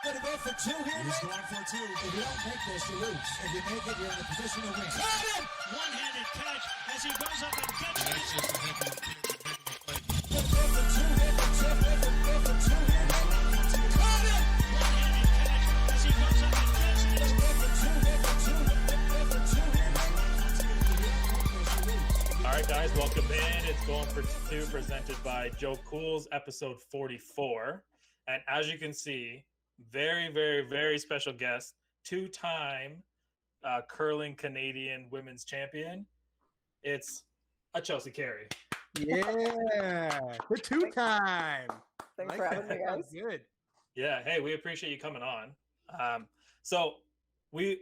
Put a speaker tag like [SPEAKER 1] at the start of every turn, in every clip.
[SPEAKER 1] Gonna go for two here.
[SPEAKER 2] He's going for two.
[SPEAKER 1] If you don't make this, you lose. If you make it, you're in a position to win.
[SPEAKER 2] Got him! One-handed catch as he goes up and gets it. That's just a heck of a play.
[SPEAKER 1] Gonna go for two here. Go for two here.
[SPEAKER 2] Got him! One-handed catch as he goes up and gets it.
[SPEAKER 1] Gonna go for two here. Go for two here.
[SPEAKER 3] All right, guys, welcome in. It's Going for Two, presented by Joe Cool's episode 44. And as you can see, very, very, very special guest, two-time curling Canadian women's champion. It's a Chelsea Carey.
[SPEAKER 4] Yeah, the two-time.
[SPEAKER 5] Thanks for having me, guys.
[SPEAKER 4] Good.
[SPEAKER 3] Yeah, hey, we appreciate you coming on. So we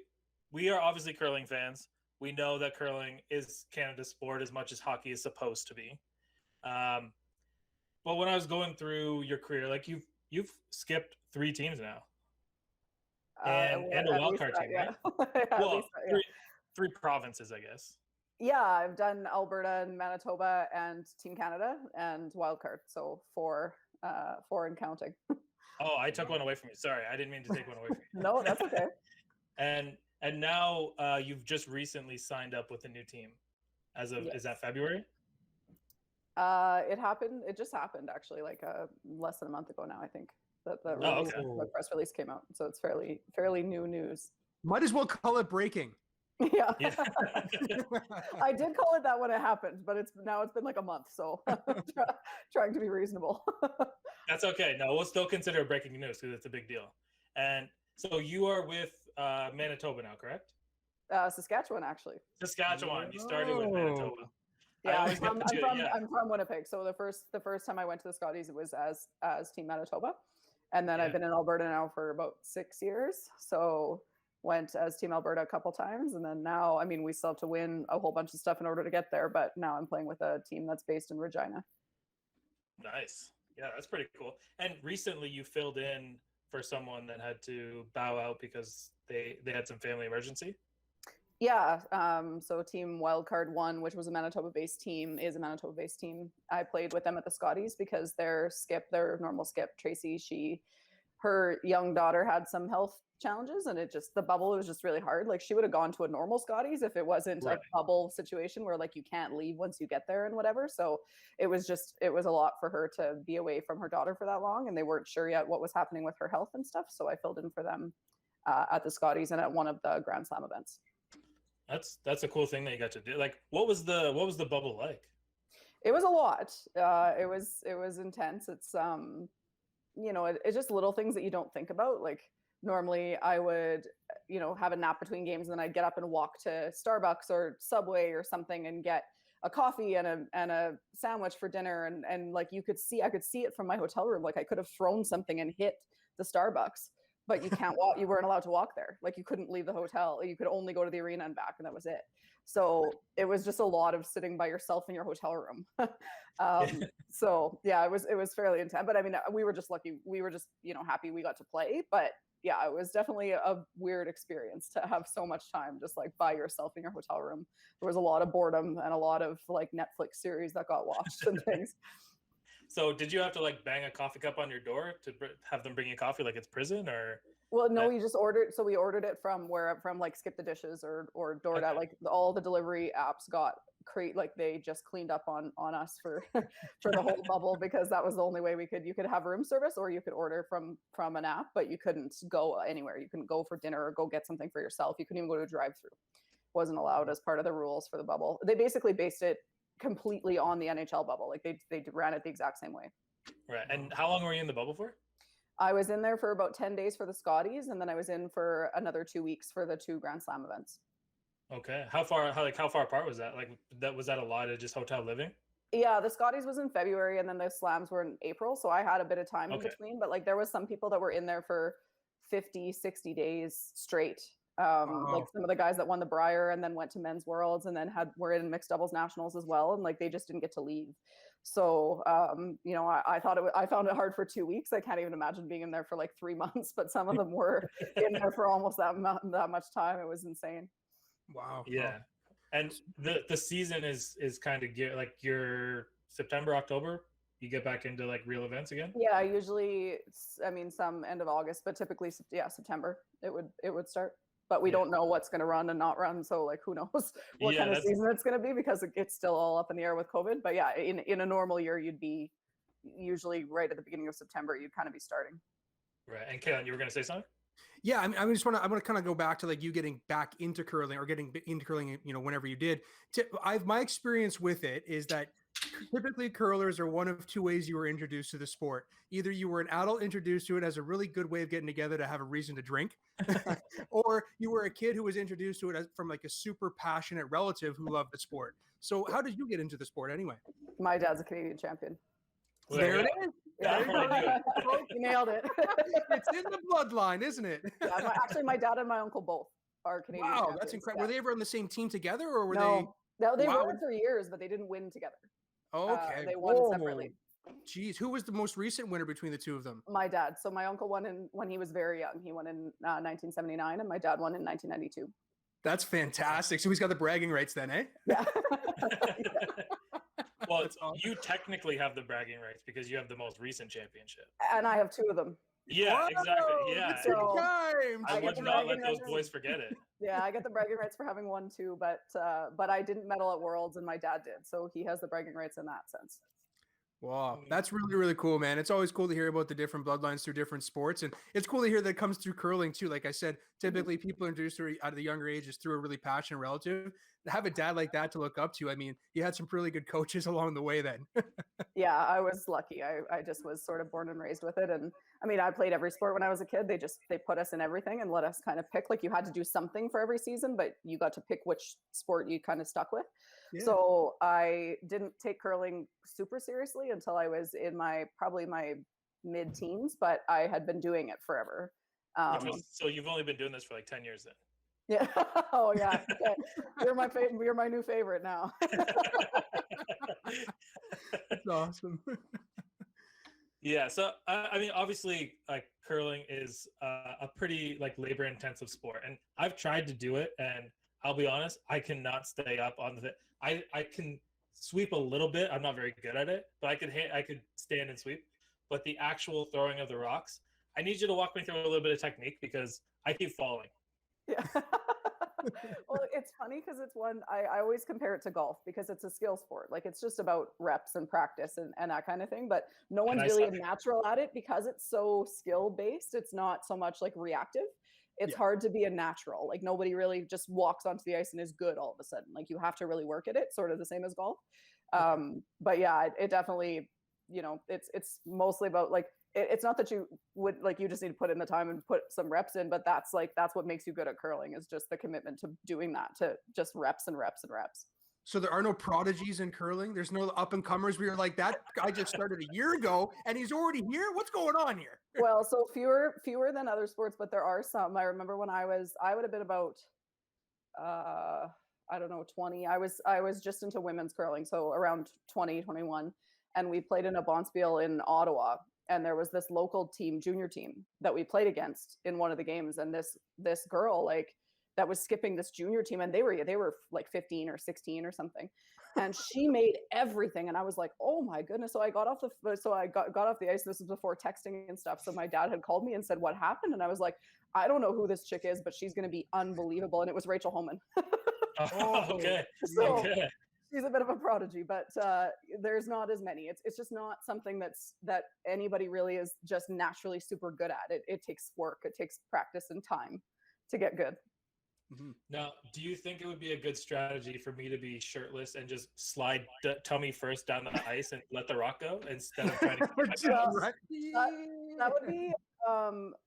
[SPEAKER 3] are obviously curling fans. We know that curling is Canada's sport as much as hockey is supposed to be. But when I was going through your career, like you've skipped 3 teams now. And a wild card team,
[SPEAKER 5] yeah.
[SPEAKER 3] right? Well, three provinces, I guess.
[SPEAKER 5] Yeah, I've done Alberta and Manitoba and Team Canada and wild card, so 4 and counting.
[SPEAKER 3] Oh, I took one away from you. Sorry, I didn't mean to take one away from you.
[SPEAKER 5] No, that's okay.
[SPEAKER 3] And now you've just recently signed up with a new team. As of Is that February?
[SPEAKER 5] It happened. It just happened actually, like less than a month ago now. I think that the press release came out, so it's fairly new news.
[SPEAKER 4] Might as well call it breaking.
[SPEAKER 5] Yeah.
[SPEAKER 3] Yeah.
[SPEAKER 5] I did call it that when it happened, but it's been like a month, so trying to be reasonable.
[SPEAKER 3] That's okay. No, we'll still consider it breaking news because it's a big deal. And so you are with Manitoba now, correct?
[SPEAKER 5] Saskatchewan, actually.
[SPEAKER 3] Saskatchewan. You started with Manitoba.
[SPEAKER 5] Yeah, I'm from Winnipeg. So the first time I went to the Scotties, it was as Team Manitoba, and then I've been in Alberta now for about 6 years. So went as Team Alberta a couple times, and then now, I mean, we still have to win a whole bunch of stuff in order to get there. But now I'm playing with a team that's based in Regina.
[SPEAKER 3] Nice. Yeah, that's pretty cool. And recently, you filled in for someone that had to bow out because they had some family emergency.
[SPEAKER 5] Yeah, so Team Wildcard 1, which was a Manitoba-based team, is a Manitoba-based team. I played with them at the Scotties because their normal skip, Tracy, her young daughter had some health challenges, and the bubble was just really hard. Like, she would have gone to a normal Scotties if it wasn't a bubble situation where, like, you can't leave once you get there and whatever. So it was a lot for her to be away from her daughter for that long, and they weren't sure yet what was happening with her health and stuff. So I filled in for them at the Scotties and at one of the Grand Slam events.
[SPEAKER 3] That's a cool thing that you got to do. Like, what was the bubble like?
[SPEAKER 5] It was a lot. It was intense. It's it's just little things that you don't think about. Like, normally I would, have a nap between games, and then I'd get up and walk to Starbucks or Subway or something and get a coffee and a sandwich for dinner. And like, I could see it from my hotel room. Like, I could have thrown something and hit the Starbucks. But you can't walk. You weren't allowed to walk there. Like, you couldn't leave the hotel. You could only go to the arena and back, and that was it. So it was just a lot of sitting by yourself in your hotel room. So yeah, it was fairly intense. But I mean, we were just lucky. We were just happy we got to play. But yeah, it was definitely a weird experience to have so much time just like by yourself in your hotel room. There was a lot of boredom and a lot of like Netflix series that got watched and things.
[SPEAKER 3] So did you have to like bang a coffee cup on your door to have them bring you coffee like it's prison, or?
[SPEAKER 5] Well, no, we just ordered. So we ordered it from like Skip the Dishes or DoorDash. Okay. Like, all the delivery apps got they just cleaned up on us for the whole bubble, because that was the only way you could have room service, or you could order from an app, but you couldn't go anywhere. You couldn't go for dinner or go get something for yourself. You couldn't even go to a drive-through. Wasn't allowed as part of the rules for the bubble. They basically based it completely on the NHL bubble. Like, they ran it the exact same way.
[SPEAKER 3] Right. And how long were you in the bubble for?
[SPEAKER 5] I was in there for about 10 days for the Scotties, and then I was in for another 2 weeks for the 2 Grand Slam events.
[SPEAKER 3] Okay. How far apart was that? Like, was that a lot of just hotel living?
[SPEAKER 5] Yeah, the Scotties was in February, and then the Slams were in April. So I had a bit of time in between, but like, there was some people that were in there for 50, 60 days straight. Like, some of the guys that won the Brier and then went to Men's Worlds and then were in mixed doubles nationals as well. And like, they just didn't get to leave. So, I found it hard for 2 weeks. I can't even imagine being in there for like 3 months, but some of them were in there for almost that much time. It was insane.
[SPEAKER 4] Wow.
[SPEAKER 3] Yeah. And the season is kind of like your September, October you get back into like real events again?
[SPEAKER 5] Yeah, usually, some end of August, but typically, September it would start. But we don't know what's going to run and not run, so like who knows what kind of season it's going to be because it's still all up in the air with COVID. But yeah, in a normal year, you'd be usually right at the beginning of September. You'd kind of be starting.
[SPEAKER 3] Right. And Kaylin, you were going to say something?
[SPEAKER 4] Yeah, I want to kind of go back to like you getting back into curling or getting into curling, whenever you did. My experience with it is that typically curlers are one of two ways you were introduced to the sport. Either you were an adult introduced to it as a really good way of getting together to have a reason to drink, or you were a kid who was introduced to it from like a super passionate relative who loved the sport. So how did you get into the sport anyway?
[SPEAKER 5] My dad's a Canadian champion.
[SPEAKER 3] Well,
[SPEAKER 4] There it is.
[SPEAKER 5] Yeah, you nailed it.
[SPEAKER 4] It's in the bloodline, isn't it?
[SPEAKER 5] Yeah, actually, my dad and my uncle both are Canadian.
[SPEAKER 4] Wow,
[SPEAKER 5] champions.
[SPEAKER 4] that's incredible.
[SPEAKER 5] Yeah.
[SPEAKER 4] Were they ever on the same team together, or were
[SPEAKER 5] No, they
[SPEAKER 4] Wow.
[SPEAKER 5] were for years, but they didn't win together.
[SPEAKER 4] they? Okay,
[SPEAKER 5] They won separately.
[SPEAKER 4] Geez, who was the most recent winner between the two of them?
[SPEAKER 5] My dad. So my uncle won when he was very young. He won in 1979, and my dad won in 1992.
[SPEAKER 4] That's fantastic. So he's got the bragging rights then, eh?
[SPEAKER 5] Yeah.
[SPEAKER 3] Well,
[SPEAKER 4] That's awesome.
[SPEAKER 3] you technically have the bragging rights because you have the most recent championship.
[SPEAKER 5] And I have two of them.
[SPEAKER 3] Yeah, exactly. Yeah.
[SPEAKER 4] It's in
[SPEAKER 5] So,
[SPEAKER 4] time.
[SPEAKER 3] I
[SPEAKER 5] I
[SPEAKER 3] would
[SPEAKER 5] get the
[SPEAKER 3] not let
[SPEAKER 5] bragging
[SPEAKER 3] those
[SPEAKER 5] rights.
[SPEAKER 3] boys forget it.
[SPEAKER 5] Yeah, I get the bragging rights for having won two, but I didn't medal at Worlds, and my dad did, so he has the bragging rights in that sense.
[SPEAKER 4] Wow, that's really, really cool, man. It's always cool to hear about the different bloodlines through different sports. And it's cool to hear that it comes through curling too. Like I said, typically people are introduced to it out of the younger ages through a really passionate relative. To have a dad like that to look up to, I mean, you had some really good coaches along the way then.
[SPEAKER 5] Yeah, I was lucky. I just was sort of born and raised with it. And I mean, I played every sport when I was a kid. They put us in everything and let us kind of pick. Like you had to do something for every season, but you got to pick which sport you kind of stuck with.
[SPEAKER 4] Yeah.
[SPEAKER 5] So I didn't take curling super seriously until I was in probably my mid-teens, but I had been doing it forever.
[SPEAKER 3] So you've only been doing this for like 10 years then?
[SPEAKER 5] Yeah. Oh yeah. Okay. You're my new favorite now.
[SPEAKER 4] That's awesome.
[SPEAKER 3] Yeah. So, I mean, obviously, like curling is a pretty like labor intensive sport. And I've tried to do it. And I'll be honest, I cannot stay up on the I can sweep a little bit. I'm not very good at it, but I could stand and sweep. But the actual throwing of the rocks, I need you to walk me through a little bit of technique because I keep falling.
[SPEAKER 5] Yeah. Well, it's funny because it's one I always compare it to golf because it's a skill sport. Like it's just about reps and practice and that kind of thing. But no one's
[SPEAKER 3] I
[SPEAKER 5] really a
[SPEAKER 3] suck.
[SPEAKER 5] natural at it because it's so skill based. It's not so much like reactive. It's
[SPEAKER 4] Yeah.
[SPEAKER 5] hard to be a natural. Like nobody really just walks onto the ice and is good all of a sudden. Like you have to really work at it, sort of the same as golf. But yeah, it definitely, it's mostly about like it's not that you would like you just need to put in the time and put some reps in, but that's what makes you good at curling is just the commitment to doing that, to just reps and reps and reps.
[SPEAKER 4] So there are no prodigies in curling. There's no up and comers. We are like that guy just started a year ago and he's already here. What's going on here?
[SPEAKER 5] Well, so fewer than other sports, but there are some. I remember when I would have been about I don't know, 20. I was just into women's curling, so around 20, 21, and we played in a bonspiel in Ottawa. And there was this local team, junior team, that we played against in one of the games. And this girl, like, that was skipping this junior team, and they were like 15 or 16 or something, and she made everything. And I was like, oh my goodness! So I got off the ice. This was before texting and stuff. So my dad had called me and said, "What happened?" And I was like, I don't know who this chick is, but she's going to be unbelievable. And it was Rachel Holman.
[SPEAKER 3] Oh, okay.
[SPEAKER 5] So,
[SPEAKER 3] Okay.
[SPEAKER 5] She's a bit of a prodigy, but there's not as many. It's just not something that anybody really is just naturally super good at. It takes work. It takes practice and time to get good.
[SPEAKER 4] Mhm.
[SPEAKER 3] Now, do you think it would be a good strategy for me to be shirtless and just slide tummy first down the ice and let the rock go instead of trying to keep my balance?
[SPEAKER 4] Right.
[SPEAKER 5] That would be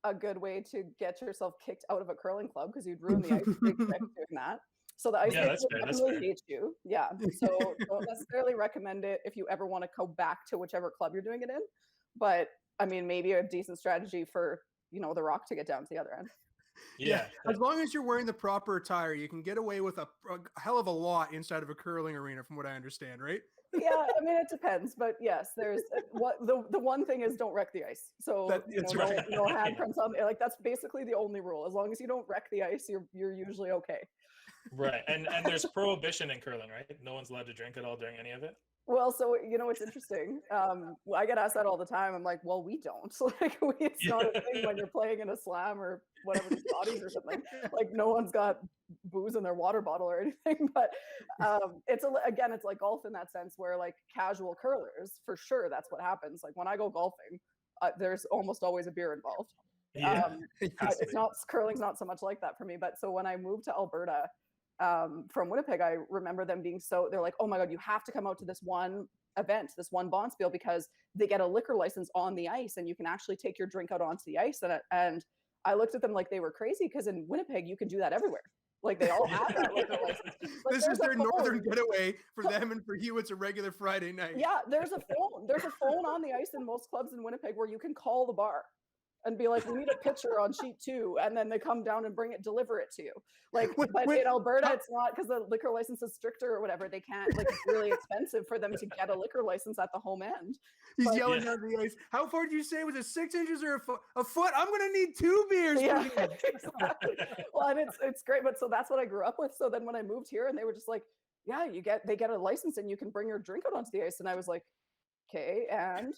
[SPEAKER 5] a good way to get yourself kicked out of a curling club because you'd ruin the ice rink by doing that. So the ice
[SPEAKER 3] Yeah,
[SPEAKER 5] rink
[SPEAKER 3] that's
[SPEAKER 5] would
[SPEAKER 3] fair, that's
[SPEAKER 5] definitely
[SPEAKER 3] fair.
[SPEAKER 5] hate you. Yeah. So don't necessarily recommend it if you ever want to go back to whichever club you're doing it in. But I mean, maybe a decent strategy for the rock to get down to the other end.
[SPEAKER 3] Yeah.
[SPEAKER 4] As long as you're wearing the proper attire, you can get away with a hell of a lot inside of a curling arena, from what I understand, right?
[SPEAKER 5] Yeah, I mean it depends, but yes, there's what the one thing is, don't wreck the ice. So
[SPEAKER 4] That's
[SPEAKER 5] no,
[SPEAKER 4] right.
[SPEAKER 5] no handprints on, like that's basically the only rule. As long as you don't wreck the ice, you're usually okay.
[SPEAKER 3] Right. And there's prohibition in curling, right? No one's allowed to drink at all during any of it.
[SPEAKER 5] Well, so you know, it's interesting. I get asked that all the time. I'm like, well, we don't. Like, it's not a thing when you're playing in a slam or whatever, the scotties or something. Like, no one's got booze in their water bottle or anything. But again, it's like golf in that sense, where like casual curlers, for sure, that's what happens. Like when I go golfing, there's almost always a beer involved.
[SPEAKER 3] Yeah.
[SPEAKER 5] It's not curling's not so much like that for me. But so when I moved to Alberta, from Winnipeg, I remember them being they're like, oh my God, you have to come out to this one event, this one bonspiel, because they get a liquor license on the ice and you can actually take your drink out onto the ice. And I looked at them like they were crazy, because in Winnipeg, you can do that everywhere. Like they all have that liquor license. Like,
[SPEAKER 4] This is their northern getaway. For them and for you, it's a regular Friday night.
[SPEAKER 5] Yeah, there's a phone on the ice in most clubs in Winnipeg where you can call the bar and be like, we need a picture on sheet 2, and then they come down and deliver it to you. Like, but in Alberta, it's not, because the liquor license is stricter or whatever. They can't, like, it's really expensive for them to get a liquor license at the home end.
[SPEAKER 4] He's yelling down the ice. How far did you say? Was it 6 inches or a foot? I'm gonna need 2 beers.
[SPEAKER 5] Yeah, exactly. Well, and it's great, but so that's what I grew up with. So then when I moved here, and they were just like, yeah, they get a license and you can bring your drink out onto the ice, and I was like, okay, and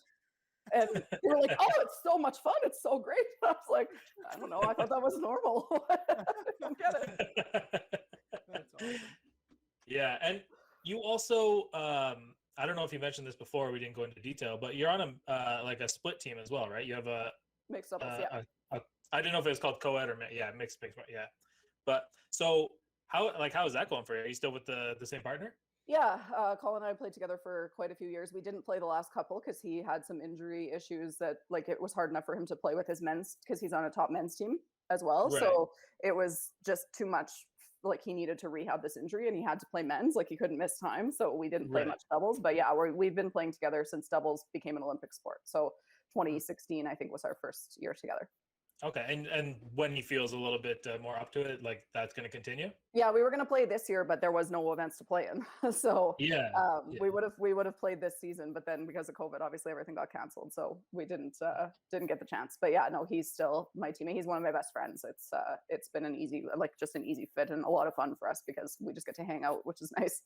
[SPEAKER 5] they were like, oh, it's so much fun, it's so great. I was like, I don't know, I thought that was normal. I don't get it.
[SPEAKER 4] That's awesome.
[SPEAKER 3] Yeah, and you also, I don't know if you mentioned this before, we didn't go into detail, but you're on a split team as well, right? You have a
[SPEAKER 5] Mixed doubles, yeah.
[SPEAKER 3] I didn't know if it was called co-ed or mixed, yeah. But so how is that going for you? Are you still with the same partner?
[SPEAKER 5] Yeah, Colin and I played together for quite a few years. We didn't play the last couple because he had some injury issues that, like, it was hard enough for him to play with his men's, because he's on a top men's team as well.
[SPEAKER 3] Right.
[SPEAKER 5] So it was just too much. Like, he needed to rehab this injury and he had to play men's. Like, he couldn't miss time. So we didn't play much doubles. But yeah, we've been playing together since doubles became an Olympic sport. So 2016, I think, was our first year together.
[SPEAKER 3] Okay, and when he feels a little bit more up to it, like, that's going to continue?
[SPEAKER 5] Yeah, we were going to play this year, but there was no events to play in. So we would have played this season, but then because of COVID, obviously everything got canceled, so we didn't get the chance. But yeah, no, he's still my teammate. He's one of my best friends. It's been an easy fit and a lot of fun for us because we just get to hang out, which is nice.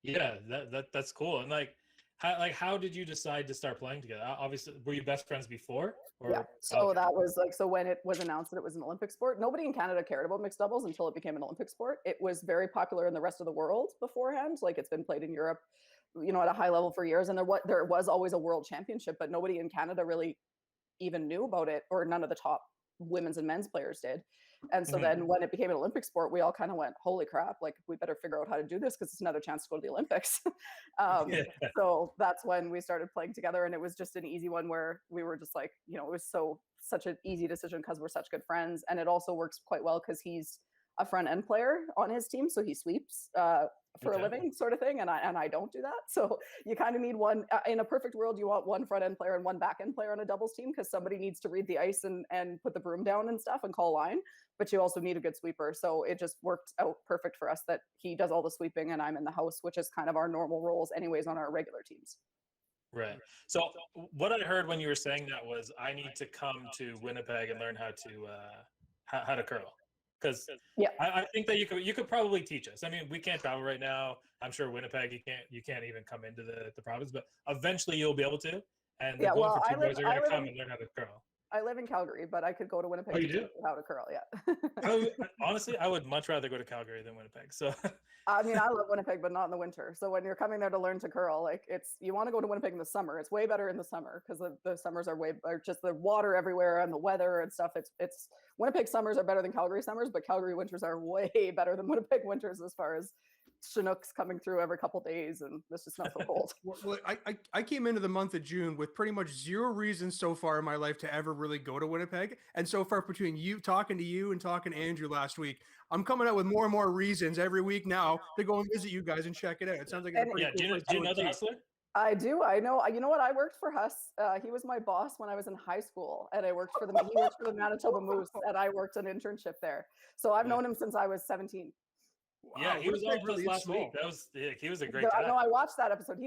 [SPEAKER 3] Yeah, that's cool. And how did you decide to start playing together? Obviously, were you best friends before?
[SPEAKER 5] Yeah. So that was so when it was announced that it was an Olympic sport, nobody in Canada cared about mixed doubles until it became an Olympic sport. It was very popular in the rest of the world beforehand. Like, it's been played in Europe, at a high level for years. And there was always a world championship, but nobody in Canada really even knew about it, or none of the top women's and men's players did. And so then when it became an Olympic sport, we all kind of went, holy crap, like, we better figure out how to do this because it's another chance to go to the Olympics. So that's when we started playing together. And it was just an easy one where we were just like, it was such an easy decision because we're such good friends. And it also works quite well because he's a front end player on his team. So he sweeps for a living, sort of thing. And I don't do that. So you kind of need one, in a perfect world, you want one front end player and one back end player on a doubles team, because somebody needs to read the ice and put the broom down and stuff and call line. But you also need a good sweeper. So it just worked out perfect for us that he does all the sweeping and I'm in the house, which is kind of our normal roles anyways on our regular teams.
[SPEAKER 3] Right. So what I heard when you were saying that was, I need to come to Winnipeg and learn how to curl. Because I think that you could probably teach us. I mean, we can't travel right now. I'm sure Winnipeg, you can't even come into the province, but eventually you'll be able to. And the Going for Two boys are going to come and learn how to curl.
[SPEAKER 5] I live in Calgary, but I could go to Winnipeg to teach how to curl. Yeah.
[SPEAKER 3] Honestly, I would much rather go to Calgary than Winnipeg. So
[SPEAKER 5] I mean, I love Winnipeg, but not in the winter. So when you're coming there to learn to curl, like, you want to go to Winnipeg in the summer. It's way better in the summer because the summers are just the water everywhere and the weather and stuff. It's Winnipeg summers are better than Calgary summers, but Calgary winters are way better than Winnipeg winters as far as Chinooks coming through every couple days, and it's just not so cold.
[SPEAKER 4] Well, I came into the month of June with pretty much zero reasons so far in my life to ever really go to Winnipeg. And so far, between talking to you and talking to Andrew last week, I'm coming out with more and more reasons every week now to go and visit you guys and check it out. It sounds like
[SPEAKER 3] do you know the Hustler?
[SPEAKER 5] I do. I know. You know what? I worked for Huss. He was my boss when I was in high school, and he worked for the Manitoba Moose, and I worked an internship there. So I've known him since I was 17.
[SPEAKER 3] Wow, yeah, he was on really last week. He was a great guy.
[SPEAKER 5] No, I watched that episode.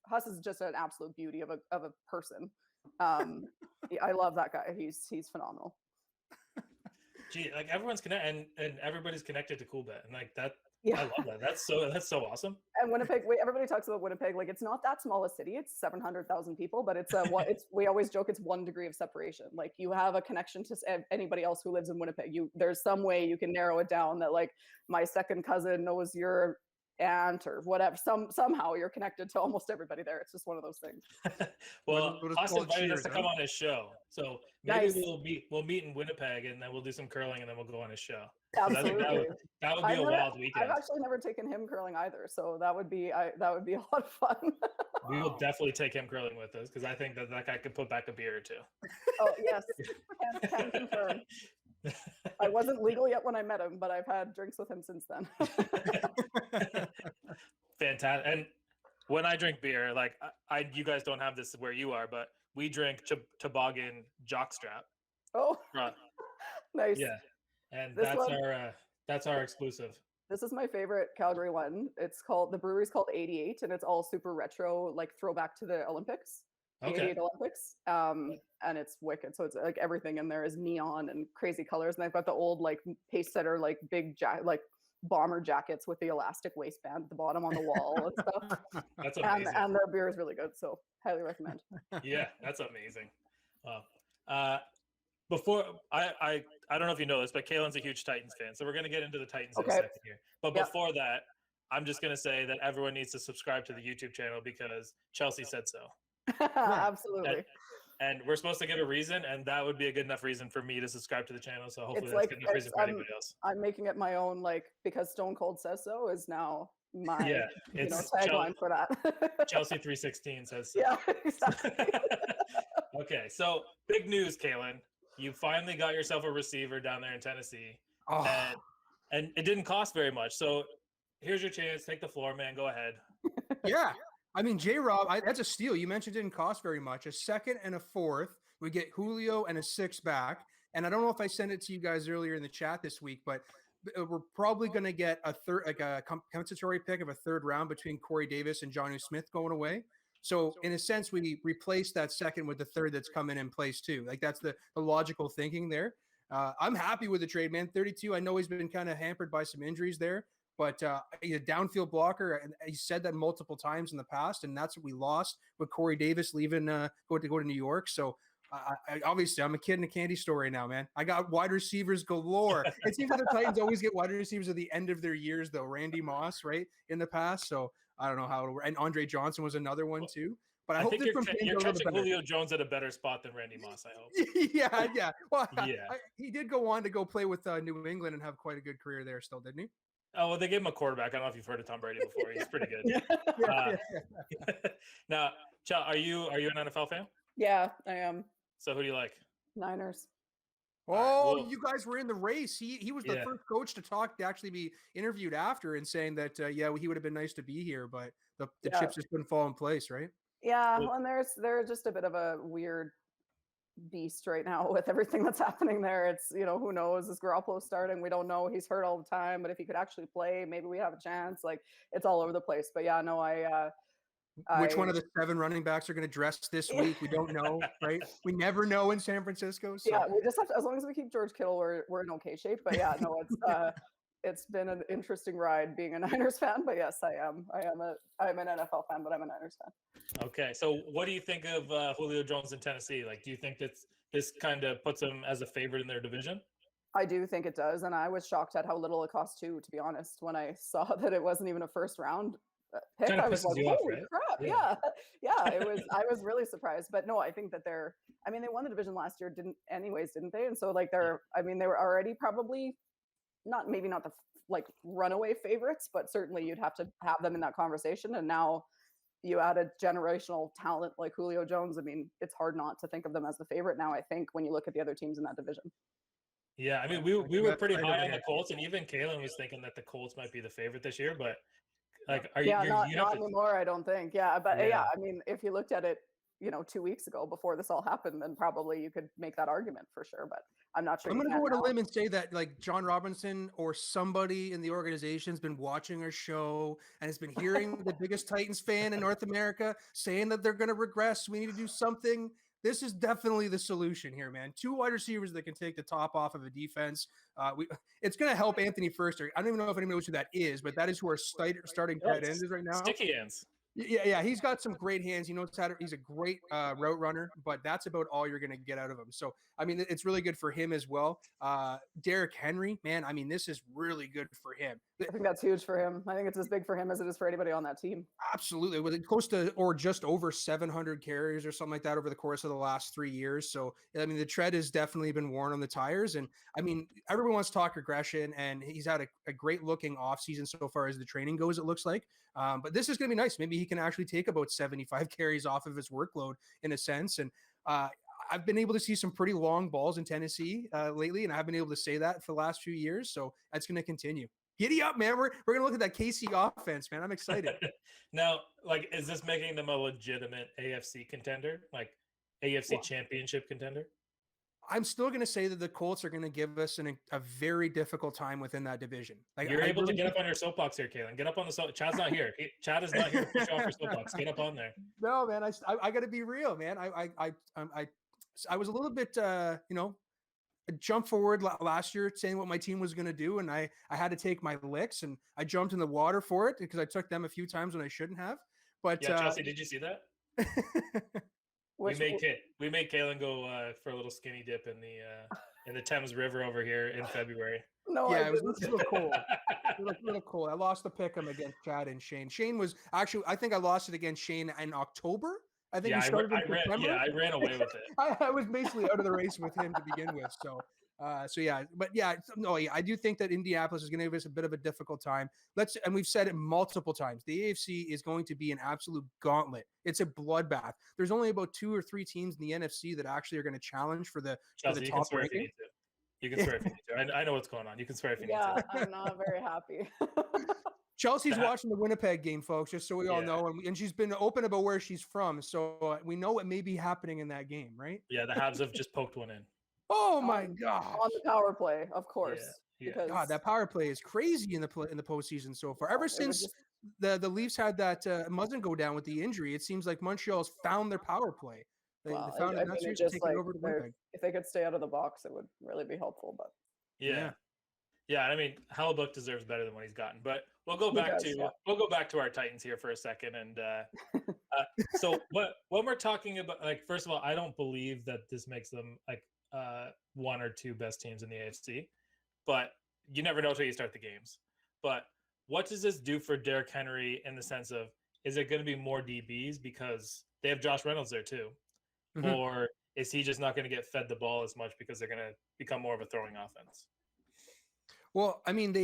[SPEAKER 5] Huss is just an absolute beauty of a person. I love that guy. He's phenomenal.
[SPEAKER 3] Gee, like, everyone's connected and everybody's connected to Coolbet, and like
[SPEAKER 5] Yeah.
[SPEAKER 3] I love that. That's so awesome.
[SPEAKER 5] And Winnipeg, everybody talks about Winnipeg like it's not that small a city. It's 700,000 people, but it's we always joke it's 1 degree of separation. Like you have a connection to anybody else who lives in Winnipeg. There's some way you can narrow it down that like my second cousin knows your aunt or whatever. Somehow you're connected to almost everybody there. It's just one of those things.
[SPEAKER 3] Well,
[SPEAKER 4] We'll just
[SPEAKER 3] Austin
[SPEAKER 4] call it
[SPEAKER 3] invited us
[SPEAKER 4] cheers,
[SPEAKER 3] to
[SPEAKER 4] huh?
[SPEAKER 3] come on his show, so maybe
[SPEAKER 5] Nice.
[SPEAKER 3] we'll meet in Winnipeg, and then we'll do some curling, and then we'll go on his show. 'Cause I think
[SPEAKER 5] Absolutely.
[SPEAKER 3] that would be a wild weekend.
[SPEAKER 5] I've actually never taken him curling either, so that would be a lot of fun.
[SPEAKER 3] We will definitely take him curling with us because I think that guy could put back a beer or two.
[SPEAKER 5] Oh yes, can confirm. I wasn't legal yet when I met him, but I've had drinks with him since then.
[SPEAKER 3] Fantastic. And when I drink beer, like you guys don't have this where you are, but we drink toboggan jockstrap.
[SPEAKER 5] Oh,
[SPEAKER 3] Right.
[SPEAKER 5] nice.
[SPEAKER 3] Yeah, and
[SPEAKER 5] This one-
[SPEAKER 3] that's our exclusive.
[SPEAKER 5] This is my favorite Calgary one. The brewery's called 88, and it's all super retro, like throwback to the Olympics. The
[SPEAKER 3] Okay.
[SPEAKER 5] 88 Olympics. And it's wicked. So it's like everything in there is neon and crazy colors. And they've got the old like pace setter, like big like bomber jackets with the elastic waistband at the bottom on the wall and stuff.
[SPEAKER 3] That's amazing.
[SPEAKER 5] And their beer is really good. So highly recommend.
[SPEAKER 3] Yeah, that's amazing. Before I don't know if you know this, but Kaylin's a huge Titans fan, so we're gonna get into the Titans in a
[SPEAKER 5] Okay.
[SPEAKER 3] second here. But
[SPEAKER 5] Yep.
[SPEAKER 3] before that, I'm just gonna say that everyone needs to subscribe to the YouTube channel because Chelsea said so.
[SPEAKER 5] Absolutely.
[SPEAKER 3] And we're supposed to give a reason, and that would be a good enough reason for me to subscribe to the channel. So hopefully
[SPEAKER 5] It's
[SPEAKER 3] that's
[SPEAKER 5] like
[SPEAKER 3] good enough reason for anybody else.
[SPEAKER 5] I'm making it my own, like because Stone Cold says so is now my
[SPEAKER 3] Yeah, it's
[SPEAKER 5] tagline for that.
[SPEAKER 3] Chelsea 316 says so.
[SPEAKER 5] Yeah, exactly.
[SPEAKER 3] Okay, so big news, Kaylin. You finally got yourself a receiver down there in Tennessee,
[SPEAKER 4] Oh,
[SPEAKER 3] and it didn't cost very much. So here's your chance. Take the floor, man. Go ahead.
[SPEAKER 4] yeah. I mean, J-Rob, that's a steal. You mentioned it didn't cost very much. A second and a fourth. We get Julio and a 6 back. And I don't know if I sent it to you guys earlier in the chat this week, but we're probably going to get a third, like a compensatory pick of a 3rd round between Corey Davis and Jonnu Smith going away. So in a sense, we replace that second with the 3rd that's coming in place too. Like that's the logical thinking there. I'm happy with the trade, man. 32. I know he's been kind of hampered by some injuries there, but he's a downfield blocker. And he said that multiple times in the past, and that's what we lost with Corey Davis leaving, go to New York. So I obviously I'm a kid in a candy store right now, man. I got wide receivers galore. It seems like the Titans always get wide receivers at the end of their years, though. Randy Moss, right, in the past. So I don't know how it'll work. And Andre Johnson was another one too. But I hope
[SPEAKER 3] think
[SPEAKER 4] this one
[SPEAKER 3] you're
[SPEAKER 4] pans out a little
[SPEAKER 3] catching
[SPEAKER 4] better.
[SPEAKER 3] Julio Jones at a better spot than Randy Moss, I hope.
[SPEAKER 4] yeah. Well,
[SPEAKER 3] Yeah.
[SPEAKER 4] he did go on to go play with New England and have quite a good career there still, didn't he?
[SPEAKER 3] Oh, well, they gave him a quarterback. I don't know if you've heard of Tom Brady before. He's pretty good.
[SPEAKER 4] Yeah.
[SPEAKER 3] Now, Chel, are you an NFL fan?
[SPEAKER 5] Yeah, I am.
[SPEAKER 3] So who do you like?
[SPEAKER 5] Niners.
[SPEAKER 4] Oh,
[SPEAKER 3] well-
[SPEAKER 4] you guys were in the race. He was the
[SPEAKER 3] Yeah.
[SPEAKER 4] first coach to actually be interviewed after and saying that he would have been nice to be here, but the
[SPEAKER 5] Yeah.
[SPEAKER 4] chips just couldn't fall in place, right?
[SPEAKER 5] Yeah,
[SPEAKER 3] Well-
[SPEAKER 5] and they're just a bit of a weird beast right now with everything that's happening there. It's who knows, is Garoppolo starting? We don't know. He's hurt all the time, but if he could actually play, maybe we have a chance. Like it's all over the place. But yeah, no,
[SPEAKER 4] Which one of the 7 running backs are going to dress this week? We don't know, right? We never know in San Francisco. So.
[SPEAKER 5] Yeah, we just have to, as long as we keep George Kittle, we're in okay shape. But yeah, no, it's been an interesting ride being a Niners fan. But yes, I'm an NFL fan, but I'm a Niners fan.
[SPEAKER 3] Okay, so what do you think of Julio Jones in Tennessee? Like, do you think that this kind of puts him as a favorite in their division?
[SPEAKER 5] I do think it does, and I was shocked at how little it cost too. To be honest, when I saw that it wasn't even a 1st round pick,
[SPEAKER 3] Kinda
[SPEAKER 5] I was
[SPEAKER 3] pisses
[SPEAKER 5] like,
[SPEAKER 3] you off,
[SPEAKER 5] "Holy
[SPEAKER 3] right?
[SPEAKER 5] crap!"
[SPEAKER 3] Yeah.
[SPEAKER 5] Yeah. It was. I was really surprised, but no, I think that they're. I mean, they won the division last year, didn't they? And so like they're. I mean, they were already probably maybe not the like runaway favorites, but certainly you'd have to have them in that conversation. And now you add a generational talent like Julio Jones. I mean, it's hard not to think of them as the favorite now. I think when you look at the other teams in that division.
[SPEAKER 3] Yeah, I mean, we were
[SPEAKER 4] that's
[SPEAKER 3] pretty
[SPEAKER 4] kind of
[SPEAKER 3] high on
[SPEAKER 4] it.
[SPEAKER 3] the Colts, and even Kaylin was thinking that the Colts might be the favorite this year. But like, are
[SPEAKER 5] Yeah,
[SPEAKER 3] you
[SPEAKER 5] not
[SPEAKER 3] have to,
[SPEAKER 5] anymore. I don't think. Yeah, but
[SPEAKER 3] Yeah.
[SPEAKER 5] yeah, I mean, if you looked at it, 2 weeks ago before this all happened, then probably you could make that argument for sure. But I'm not sure.
[SPEAKER 4] I'm
[SPEAKER 5] you
[SPEAKER 4] going to
[SPEAKER 5] can
[SPEAKER 4] go on a
[SPEAKER 5] now.
[SPEAKER 4] limb and say that like John Robinson or somebody in the organization's been watching our show and has been hearing the biggest Titans fan in North America saying that they're going to regress. We need to do something. This is definitely the solution here, man. 2 wide receivers that can take the top off of a defense. It's going to help Anthony Firster. I don't even know if anyone knows who that is, but that is who our starting tight end is right now.
[SPEAKER 3] Sticky hands.
[SPEAKER 4] Yeah, he's got some great hands. He knows how to. He's a great route runner, but that's about all you're going to get out of him. So, I mean, it's really good for him as well. Derrick Henry, man, I mean, this is really good for him.
[SPEAKER 5] I think that's huge for him. I think it's as big for him as it is for anybody on that team.
[SPEAKER 4] Absolutely, with close to or just over 700 carries or something like that over the course of the last 3 years. So, I mean, the tread has definitely been worn on the tires. And I mean, everyone wants to talk regression, and he's had a great looking offseason so far as the training goes, it looks like. But this is going to be nice. Maybe he can actually take about 75 carries off of his workload in a sense. And I've been able to see some pretty long balls in Tennessee lately, and I've been able to say that for the last few years. So that's going to continue. Giddy up, man. We're going to look at that KC offense, man. I'm excited.
[SPEAKER 3] Now, like, is this making them a legitimate AFC contender? Like, AFC championship contender?
[SPEAKER 4] I'm still going to say that the Colts are going to give us a very difficult time within that division. Like,
[SPEAKER 3] You're able to get up on your soapbox here, Kaylin. Get up on the soapbox. Chad's not here. Chad is not here to push off your soapbox. Get up on there.
[SPEAKER 4] No, man. I got to be real, man. I was a little bit, I jumped forward last year saying what my team was going to do, and I had to take my licks, and I jumped in the water for it because I took them a few times when I shouldn't have. But
[SPEAKER 3] yeah, Chelsea, did you see that? We made Kaylin go for a little skinny dip in the Thames River over here in February.
[SPEAKER 5] No,
[SPEAKER 4] yeah, it was a little cold. A little cold. I lost the pick 'em against Chad and Shane. Shane was actually, I think I lost it against Shane in October. I think
[SPEAKER 3] Yeah,
[SPEAKER 4] we started in September.
[SPEAKER 3] I ran away with it.
[SPEAKER 4] I was basically out of the race with him to begin with. So yeah, but yeah, no, yeah, I do think that Indianapolis is going to give us a bit of a difficult time. And we've said it multiple times. The AFC is going to be an absolute gauntlet. It's a bloodbath. There's only about 2 or 3 teams in the NFC that actually are going to challenge for the top ranking.
[SPEAKER 3] You can swear if you need to. I know what's going on. You can swear if you need to.
[SPEAKER 5] Yeah, I'm not very happy.
[SPEAKER 4] Chelsea's watching the Winnipeg game, folks, just so we all know. And she's been open about where she's from. So we know what may be happening in that game, right?
[SPEAKER 3] Yeah, the Habs have just poked one in.
[SPEAKER 4] Oh, my God.
[SPEAKER 5] On the power play, of course.
[SPEAKER 3] Yeah.
[SPEAKER 5] Because
[SPEAKER 4] God, that power play is crazy in the postseason so far. Ever since the Leafs had that Muzzin go down with the injury, it seems like Montreal's found their power play. They found it that's just taking over the Winnipeg.
[SPEAKER 5] If they could stay out of the box, it would really be helpful. But
[SPEAKER 3] yeah, I mean, Hellebuyck deserves better than what he's gotten. But we'll go back to our Titans here for a second. And so when we're talking about, like, first of all, I don't believe that this makes them like one or two best teams in the AFC, but you never know until you start the games. But what does this do for Derrick Henry in the sense of, is it going to be more DBs because they have Josh Reynolds there too? Mm-hmm. Or is he just not going to get fed the ball as much because they're going to become more of a throwing offense?
[SPEAKER 4] Well, I mean,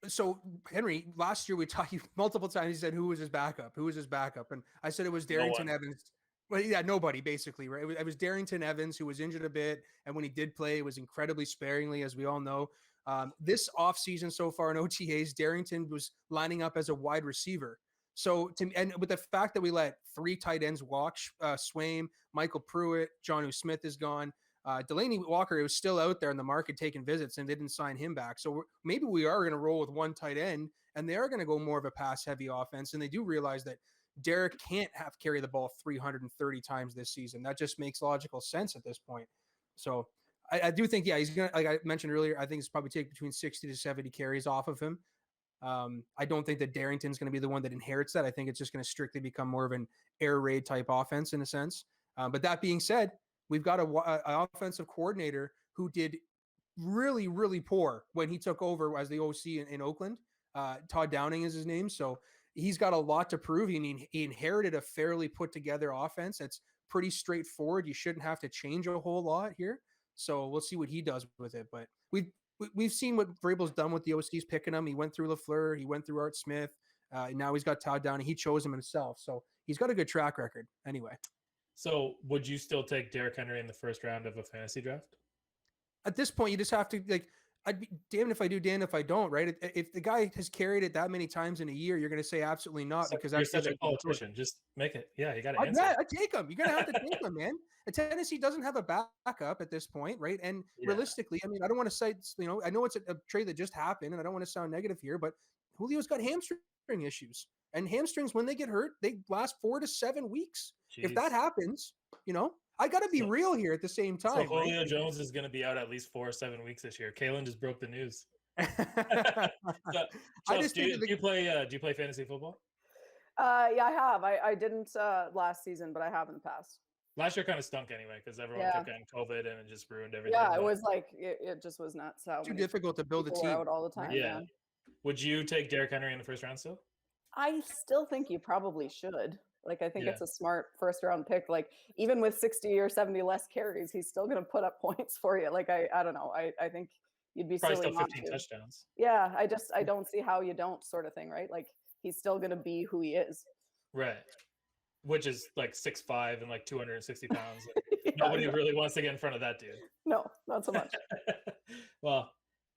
[SPEAKER 4] so Henry, last year we talked multiple times. He said, who was his backup? Who was his backup? And I said it was Darrington Evans. Well, yeah, nobody basically, right? It was Darrington Evans, who was injured a bit. And when he did play, it was incredibly sparingly, as we all know. This offseason so far in OTAs, Darrington was lining up as a wide receiver. So, and with the fact that we let 3 tight ends walk, Swaim, Michael Pruitt, Jonnu Smith is gone. Delaney Walker was still out there in the market taking visits, and they didn't sign him back. So maybe we are going to roll with 1 tight end, and they are going to go more of a pass-heavy offense. And they do realize that Derrick can't carry the ball 330 times this season. That just makes logical sense at this point. So I do think, he's going to, like I mentioned earlier, I think it's probably take between 60 to 70 carries off of him. I don't think that Darrington's going to be the one that inherits that. I think it's just going to strictly become more of an air raid type offense in a sense. But that being said, we've got an offensive coordinator who did really, really poor when he took over as the OC in Oakland. Todd Downing is his name. So he's got a lot to prove. He inherited a fairly put together offense that's pretty straightforward. You shouldn't have to change a whole lot here. So we'll see what he does with it. But we've seen what Vrabel's done with the OCs picking him. He went through LaFleur. He went through Art Smith. Now he's got Todd Downing. He chose him himself. So he's got a good track record anyway.
[SPEAKER 3] So would you still take Derrick Henry in the first round of a fantasy draft?
[SPEAKER 4] At this point, you just have to, like, I'd be damned if I do, damned if I don't, right? If the guy has carried it that many times in a year, you're going to say absolutely not, because
[SPEAKER 3] you're such a politician. Just make it. Yeah, you got to answer.
[SPEAKER 4] I take him. You're going to have to take him, man. Tennessee doesn't have a backup at this point, right? And realistically, I mean, I don't want to cite, I know it's a trade that just happened, and I don't want to sound negative here, but Julio's got hamstring issues. And hamstrings, when they get hurt, they last 4 to 7 weeks. If that
[SPEAKER 3] Jeez.
[SPEAKER 4] happens, I got to be
[SPEAKER 3] So-
[SPEAKER 4] real here at the same
[SPEAKER 3] So
[SPEAKER 4] time.
[SPEAKER 3] Julio Jones is going to be out at least 4 or 7 weeks this year. Kaylin just broke the news.
[SPEAKER 4] Right?
[SPEAKER 3] So,
[SPEAKER 4] I
[SPEAKER 3] Chels,
[SPEAKER 4] just
[SPEAKER 3] do
[SPEAKER 4] think
[SPEAKER 3] you play fantasy football?
[SPEAKER 5] Yeah, I have. I didn't last season, but I have in the past.
[SPEAKER 3] Last year kind of stunk anyway because everyone
[SPEAKER 5] Yeah.
[SPEAKER 3] kept getting COVID and it just ruined everything.
[SPEAKER 5] Yeah, it
[SPEAKER 3] but-
[SPEAKER 5] was like it just was nuts. How
[SPEAKER 4] Too
[SPEAKER 5] many
[SPEAKER 4] difficult to build a
[SPEAKER 5] people were
[SPEAKER 4] team.
[SPEAKER 5] out all the time.
[SPEAKER 3] Yeah. Would you take Derrick Henry in the first round still?
[SPEAKER 5] I still think you probably should. Like, I think
[SPEAKER 3] Yeah.
[SPEAKER 5] it's a smart first round pick. Like, even with 60 or 70 less carries, he's still going to put up points for you. Like, I don't know. I think you'd be
[SPEAKER 3] Probably
[SPEAKER 5] silly
[SPEAKER 3] still
[SPEAKER 5] not
[SPEAKER 3] 15
[SPEAKER 5] to.
[SPEAKER 3] touchdowns.
[SPEAKER 5] Yeah, I don't see how you don't, sort of thing, right? Like, he's still going to be who he is.
[SPEAKER 3] Right. Which is like 6'5" and like 260 pounds.
[SPEAKER 5] Yeah,
[SPEAKER 3] Nobody really wants to get in front of that dude.
[SPEAKER 5] no, not so much.
[SPEAKER 3] Well,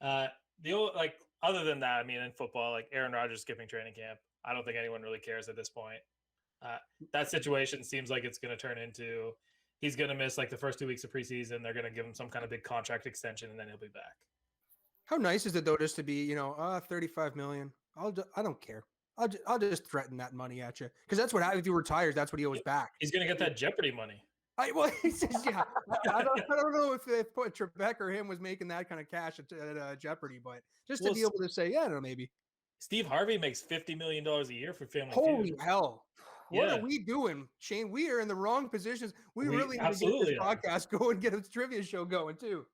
[SPEAKER 3] other than that, I mean, in football, like Aaron Rodgers skipping training camp, I don't think anyone really cares at this point. That situation seems like it's going to turn into he's going to miss like the first 2 weeks of preseason. They're going to give him some kind of big contract extension, and then he'll be back.
[SPEAKER 4] How nice is it though, just to be, 35 million? I don't care. I'll just threaten that money at you because that's what happens if he retires. That's what he owes back.
[SPEAKER 3] He's going to get that Jeopardy money.
[SPEAKER 4] He says, yeah. I don't know if Trebek or him was making that kind of cash at Jeopardy, but just to be able to say, yeah, I don't know, maybe.
[SPEAKER 3] Steve Harvey makes $50 million a year for Family
[SPEAKER 4] Holy
[SPEAKER 3] Feud.
[SPEAKER 4] hell. What
[SPEAKER 3] Yeah.
[SPEAKER 4] are we doing, Shane? We are in the wrong positions. We
[SPEAKER 3] We
[SPEAKER 4] really need to get
[SPEAKER 3] absolutely
[SPEAKER 4] this
[SPEAKER 3] are.
[SPEAKER 4] podcast going, get a trivia show going too.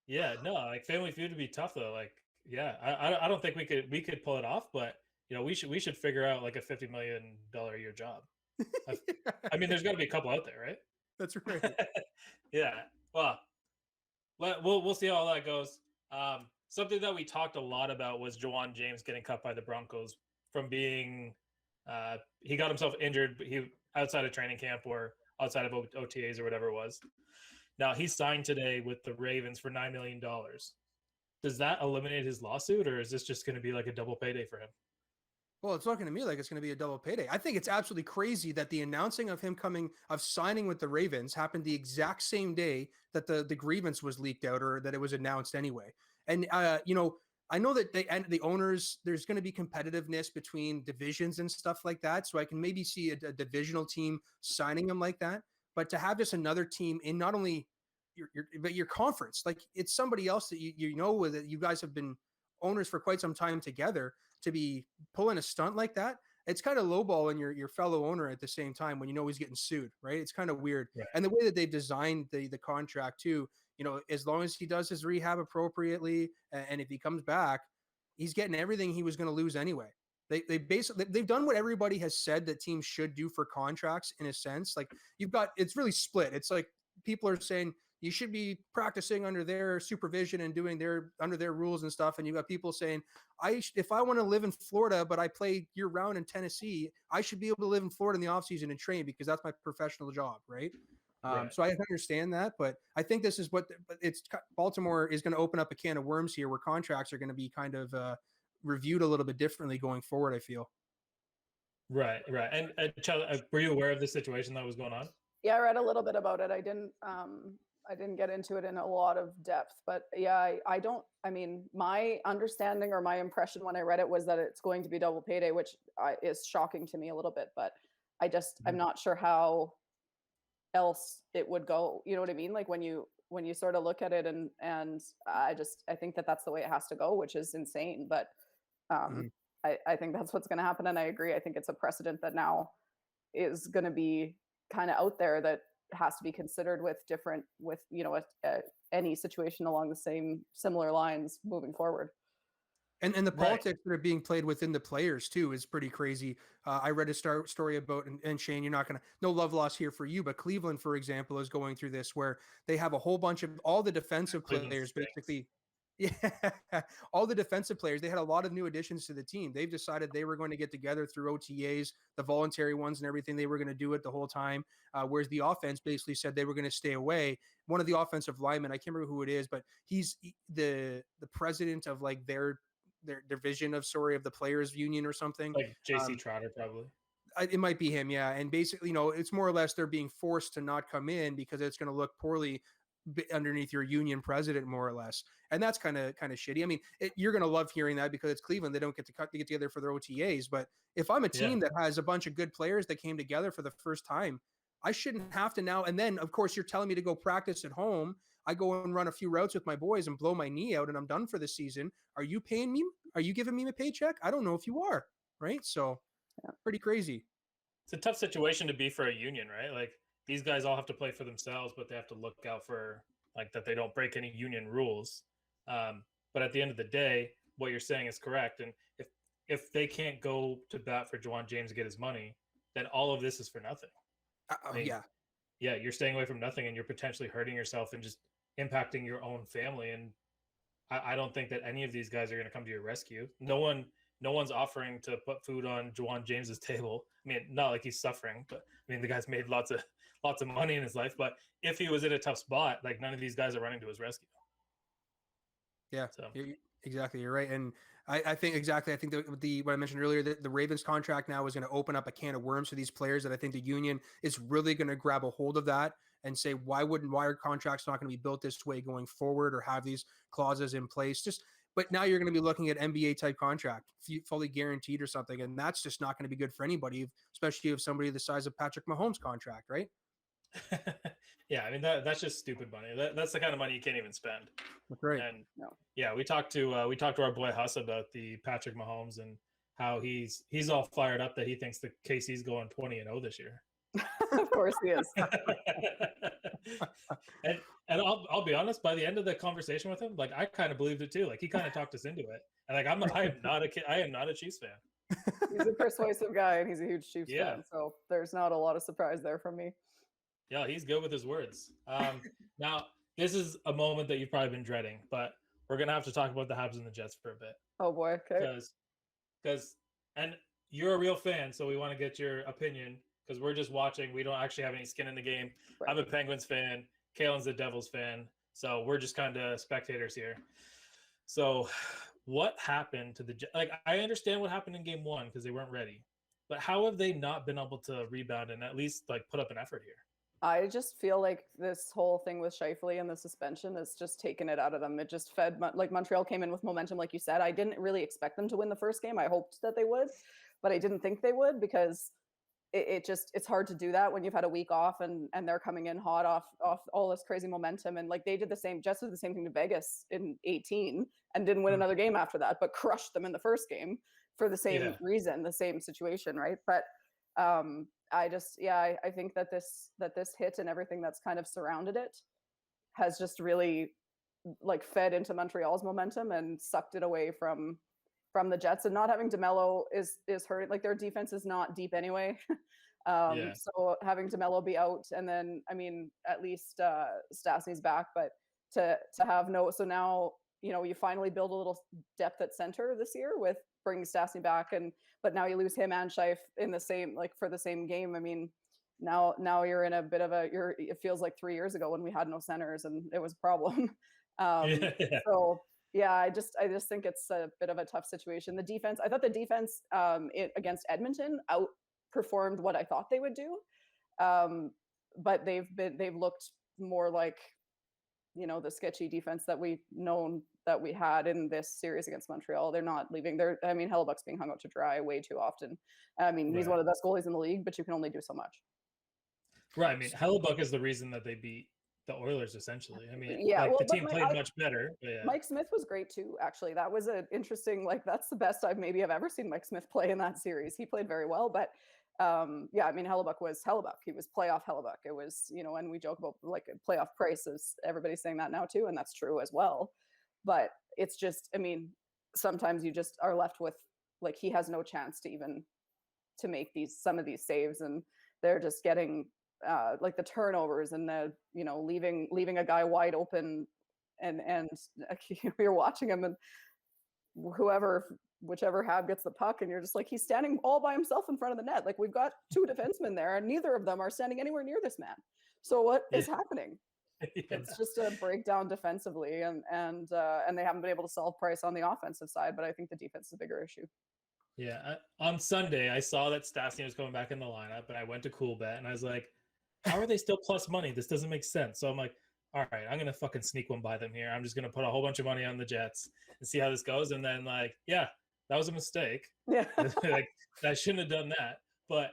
[SPEAKER 3] Yeah, no, like Family Feud would be tough though. Like, yeah, I don't think we could pull it off, but we should figure out like a $50 million a year job. I mean, there's got to be a couple out there, right?
[SPEAKER 4] That's right.
[SPEAKER 3] Yeah. Well, we'll see how all that goes. Something that we talked a lot about was Juwan James getting cut by the Broncos from being. He got himself injured. He outside of training camp or outside of OTAs or whatever it was. Now he's signed today with the Ravens for $9 million. Does that eliminate his lawsuit, or is this just going to be like a double payday for him?
[SPEAKER 4] Well, it's looking to me like it's going to be a double payday. I think it's absolutely crazy that the announcing of him signing with the Ravens happened the exact same day that the grievance was leaked out or that it was announced anyway. And, I know that the owners, there's going to be competitiveness between divisions and stuff like that. So I can maybe see a divisional team signing him like that. But to have just another team in not only your conference, like it's somebody else that that you guys have been owners for quite some time together, to be pulling a stunt like that, it's kind of lowballing your fellow owner at the same time when he's getting sued, right? It's kind of weird.
[SPEAKER 3] Right.
[SPEAKER 4] And the way that they've designed the contract too, as long as he does his rehab appropriately, and if he comes back, he's getting everything he was going to lose anyway. They've done what everybody has said that teams should do for contracts in a sense. Like it's really split. It's like people are saying you should be practicing under their supervision and doing under their rules and stuff. And you've got people saying, if I want to live in Florida, but I play year round in Tennessee, I should be able to live in Florida in the off season and train because that's my professional job. Right.
[SPEAKER 3] Right.
[SPEAKER 4] So I understand that, but I think this is Baltimore is going to open up a can of worms here where contracts are going to be kind of reviewed a little bit differently going forward, I feel.
[SPEAKER 3] Right. And Chelsea, were you aware of the situation that was going on?
[SPEAKER 5] Yeah, I read a little bit about it. I didn't get into it in a lot of depth, but yeah, I mean, my understanding or my impression when I read it was that it's going to be double payday, which is shocking to me a little bit, but I'm not sure how else it would go. You know what I mean? Like when you sort of look at it and I think that's the way it has to go, which is insane. But I think that's what's going to happen. And I agree. I think it's a precedent that now is going to be kind of out there that has to be considered with any situation along the similar lines moving forward.
[SPEAKER 4] And the politics that are being played within the players too is pretty crazy. I read a story about, and Shane, you're not going to, no love loss here for you, but Cleveland, for example, is going through this where they have a whole bunch of all the defensive players basically. Yeah, all the defensive players, they had a lot of new additions to the team. They've decided they were going to get together through OTAs, the voluntary ones and everything. They were going to do it the whole time. Whereas the offense basically said they were going to stay away. One of the offensive linemen, I can't remember who it is, but he's the president of like their division of the players union or something.
[SPEAKER 3] Like JC Trotter, probably.
[SPEAKER 4] It might be him. Yeah. And basically, it's more or less they're being forced to not come in because it's going to look poorly underneath your union president, more or less. And that's kind of shitty. I mean, you're going to love hearing that because it's Cleveland. They don't get to get together for their OTAs. But if I'm a team that has a bunch of good players that came together for the first time, I shouldn't have to now. And then, of course, you're telling me to go practice at home. I go and run a few routes with my boys and blow my knee out and I'm done for the season. Are you paying me? Are you giving me a paycheck? I don't know if you are. Right. So pretty crazy.
[SPEAKER 3] It's a tough situation to be for a union, right? Like these guys all have to play for themselves, but they have to look out for like that they don't break any union rules. But at the end of the day, what you're saying is correct. And if they can't go to bat for Juwan James to get his money, then all of this is for nothing. I mean, yeah, you're staying away from nothing and you're potentially hurting yourself and just impacting your own family. And I don't think that any of these guys are going to come to your rescue. No one's offering to put food on Juwan James's table. I mean, not like he's suffering, but I mean, the guy's made lots of money in his life. But if he was in a tough spot, like none of these guys are running to his rescue.
[SPEAKER 4] Yeah, so. Exactly. You're right. And I think exactly. I think what I mentioned earlier, that the Ravens contract now is going to open up a can of worms for these players that I think the union is really going to grab a hold of that and say, why are contracts not going to be built this way going forward or have these clauses in place? But now you're going to be looking at NBA type contract, fully guaranteed or something. And that's just not going to be good for anybody, especially if somebody the size of Patrick Mahomes' contract, right?
[SPEAKER 3] Yeah, I mean that's just stupid money. That's the kind of money you can't even spend.
[SPEAKER 4] That's right.
[SPEAKER 3] And yeah, we talked to our boy Huss about the Patrick Mahomes and how he's all fired up that he thinks the KC's going 20-0 this year.
[SPEAKER 5] Of course he is.
[SPEAKER 3] and I'll be honest, by the end of the conversation with him, like I kind of believed it too. Like he kind of talked us into it. And like I am not a Chiefs fan.
[SPEAKER 5] He's a persuasive guy and he's a huge Chiefs fan. So there's not a lot of surprise there from me.
[SPEAKER 3] Yeah, he's good with his words. Now, this is a moment that you've probably been dreading, but we're going to have to talk about the Habs and the Jets for a bit.
[SPEAKER 5] Oh, boy. Okay.
[SPEAKER 3] And you're a real fan, so we want to get your opinion because we're just watching. We don't actually have any skin in the game. Right. I'm a Penguins fan. Kaylin's a Devils fan. So we're just kind of spectators here. So what happened to the Jets? Like, I understand what happened in game one because they weren't ready. But how have they not been able to rebound and at least like put up an effort here?
[SPEAKER 5] I just feel like this whole thing with Scheifele and the suspension has just taken it out of them. It just fed, like Montreal came in with momentum, like you said. I didn't really expect them to win the first game. I hoped that they would, but I didn't think they would because it's hard to do that when you've had a week off and they're coming in hot off all this crazy momentum. And like they did the same, Jets did the same thing to Vegas in 2018 and didn't win another game after that, but crushed them in the first game for the same reason, the same situation, right? But I think that this hit and everything that's kind of surrounded it has just really like fed into Montreal's momentum and sucked it away from the Jets. And not having DeMello is hurting. Like their defense is not deep anyway. So having DeMello be out, and then I mean at least Stastny's back, but to have so now you finally build a little depth at center this year with bringing Stastny back, but now you lose him and Scheif in the same, like for the same game. I mean, now you're in a bit of it feels like 3 years ago when we had no centers and it was a problem. So yeah, I just think it's a bit of a tough situation. The defense, I thought the defense against Edmonton outperformed what I thought they would do. But they've looked more like, the sketchy defense that we had in this series against Montreal. They're not leaving. Hellebuck's being hung out to dry way too often. I mean, he's one of the best goalies in the league, but you can only do so much.
[SPEAKER 3] Right. I mean, Hellebuck is the reason that they beat the Oilers, essentially. I mean, the team played much better. Yeah. Mike
[SPEAKER 5] Smith was great too, actually. That was an interesting, that's the best I've ever seen Mike Smith play in that series. He played very well, but Hellebuck was Hellebuck. He was playoff Hellebuck. It was, and we joke about like playoff prices. Everybody's saying that now too, and that's true as well. But it's just, sometimes you just are left with like he has no chance to make some of these saves, and they're just getting like the turnovers and the leaving a guy wide open, and you're watching him and whichever Hab gets the puck, and you're just like, he's standing all by himself in front of the net. Like we've got two defensemen there, and neither of them are standing anywhere near this man. So what is happening? It's just a breakdown defensively, and they haven't been able to solve Price on the offensive side. But I think the defense is a bigger issue.
[SPEAKER 3] Yeah, on Sunday I saw that Stastny was coming back in the lineup, and I went to Coolbet, and I was like, how are they still plus money? This doesn't make sense. So I'm like, all right, I'm gonna fucking sneak one by them here. I'm just gonna put a whole bunch of money on the Jets and see how this goes. And then like, yeah, that was a mistake.
[SPEAKER 5] Yeah.
[SPEAKER 3] Like I shouldn't have done that. But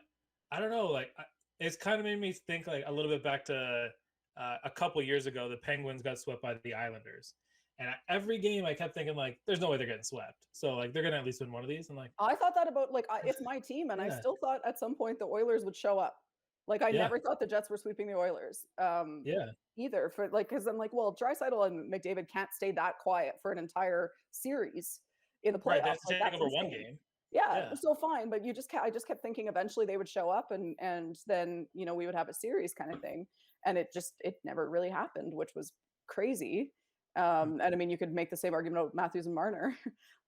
[SPEAKER 3] I don't know. Like it's kind of made me think like a little bit back to a couple years ago. The Penguins got swept by the Islanders, and every game I kept thinking like, there's no way they're getting swept. So like they're gonna at least win one of these. And like,
[SPEAKER 5] I thought that about like it's my team, and I
[SPEAKER 3] Yeah.
[SPEAKER 5] still thought at some point the Oilers would show up. Like I
[SPEAKER 3] Yeah.
[SPEAKER 5] never thought the Jets were sweeping the Oilers.
[SPEAKER 3] yeah,
[SPEAKER 5] Either for like because I'm like, well, Draisaitl and McDavid can't stay that quiet for an entire series in the playoffs.
[SPEAKER 3] right. They have to
[SPEAKER 5] Like,
[SPEAKER 3] take
[SPEAKER 5] that's
[SPEAKER 3] over one
[SPEAKER 5] insane.
[SPEAKER 3] game.
[SPEAKER 5] Yeah,
[SPEAKER 3] Yeah.
[SPEAKER 5] so fine, but I just kept thinking eventually they would show up and then we would have a series kind of thing, and it never really happened, which was crazy. And I mean, you could make the same argument about Matthews and Marner,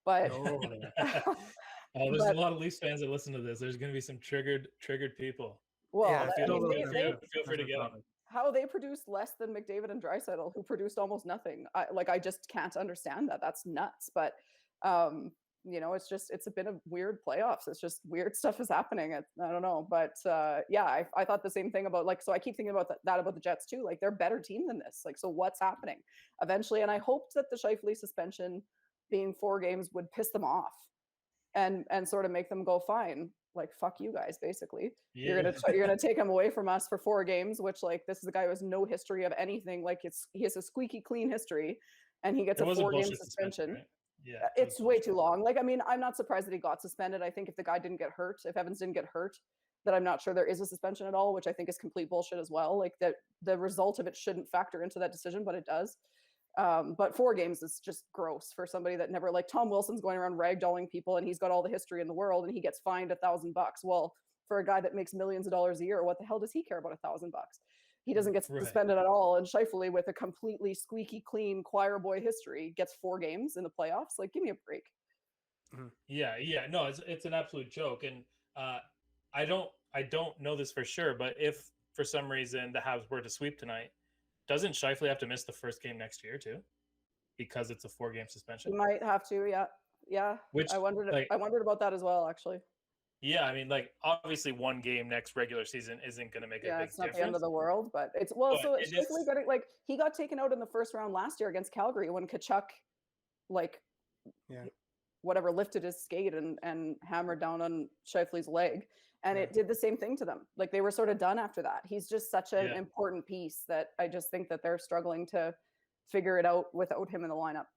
[SPEAKER 5] but
[SPEAKER 3] Oh, there's
[SPEAKER 5] But-
[SPEAKER 3] a lot of Leafs fans that listen to this. There's gonna be some triggered people.
[SPEAKER 5] well,
[SPEAKER 4] Yeah,
[SPEAKER 5] I
[SPEAKER 3] feel-
[SPEAKER 5] mean,
[SPEAKER 3] feel- feel free to get them.
[SPEAKER 5] how they produced less than McDavid and Draisaitl, who produced almost nothing. I just can't understand that. That's nuts. But it's been a weird playoffs. It's just weird stuff is happening. I don't know. But yeah, I thought the same thing about like, so I keep thinking about that about the Jets too. Like they're a better team than this. Like, so what's happening eventually? And I hoped that the Scheifele suspension being 4 games would piss them off and sort of make them go, fine, like fuck you guys, basically. You're gonna take him away from us for 4 games, which like this is a guy who has no history of anything. Like he has a squeaky clean history, and he gets
[SPEAKER 3] It
[SPEAKER 5] a
[SPEAKER 3] was
[SPEAKER 5] 4-game
[SPEAKER 3] bullshit
[SPEAKER 5] suspension.
[SPEAKER 3] right? Yeah, it
[SPEAKER 5] It's
[SPEAKER 3] was
[SPEAKER 5] way
[SPEAKER 3] bullshit.
[SPEAKER 5] too long. Like, I mean, I'm not surprised that he got suspended. I think if the guy didn't get hurt, if Evans didn't get hurt, that I'm not sure there is a suspension at all, which I think is complete bullshit as well. Like that the result of it shouldn't factor into that decision, but it does. But 4 games is just gross for somebody that never, like Tom Wilson's going around ragdolling people and he's got all the history in the world and he gets fined $1,000. Well, for a guy that makes millions of dollars a year, what the hell does he care about $1,000? He doesn't get
[SPEAKER 3] Right.
[SPEAKER 5] suspended at all. And Scheifele, with a completely squeaky clean choir boy history, gets 4 games in the playoffs. Like, give me a break.
[SPEAKER 3] Yeah, no, it's an absolute joke, and I don't know this for sure, but if for some reason the Habs were to sweep tonight, doesn't Scheifele have to miss the first game next year too, because it's a 4-game
[SPEAKER 5] You
[SPEAKER 3] suspension?
[SPEAKER 5] might have to, yeah.
[SPEAKER 3] Which,
[SPEAKER 5] I wondered
[SPEAKER 3] like-
[SPEAKER 5] about that as well, actually.
[SPEAKER 3] Yeah, I mean, like obviously 1 game next regular season isn't going to make a
[SPEAKER 5] Yeah,
[SPEAKER 3] big
[SPEAKER 5] it's not
[SPEAKER 3] difference.
[SPEAKER 5] the end of the world, but it's
[SPEAKER 3] But
[SPEAKER 5] so
[SPEAKER 3] it
[SPEAKER 5] Scheifele
[SPEAKER 3] is-
[SPEAKER 5] got it, like he got taken out in the first round last year against Calgary when Kachuk, like,
[SPEAKER 4] Yeah.
[SPEAKER 5] whatever, lifted his skate and hammered down on Scheifele's leg, and
[SPEAKER 4] Yeah.
[SPEAKER 5] it did the same thing to them. Like they were sort of done after that. He's just such an
[SPEAKER 3] Yeah.
[SPEAKER 5] important piece that I just think that they're struggling to figure it out without him in the lineup.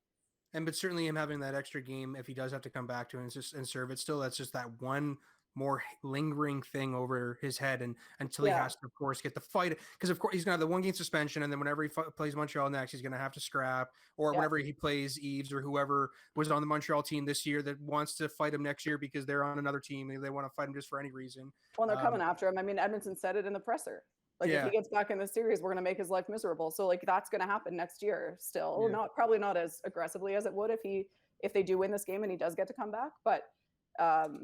[SPEAKER 4] But certainly him having that extra game, if he does have to come back to it and serve it still, that's just that one more lingering thing over his head, and until he
[SPEAKER 5] Yeah.
[SPEAKER 4] has to, of course, get the fight, because of course he's gonna have the 1-game suspension, and then whenever he plays Montreal next, he's gonna have to scrap, or
[SPEAKER 5] Yeah.
[SPEAKER 4] whenever he plays Eves or whoever was on the Montreal team this year that wants to fight him next year because they're on another team and they want to fight him just for any reason.
[SPEAKER 5] Well, they're coming
[SPEAKER 4] Um,
[SPEAKER 5] after him. I mean, Edmonton said it in the presser. Like if
[SPEAKER 4] Yeah.
[SPEAKER 5] he gets back in the series, we're going to make his life miserable. So like that's going to happen next year. Still,
[SPEAKER 4] Yeah.
[SPEAKER 5] probably not as aggressively as it would if they do win this game and he does get to come back. But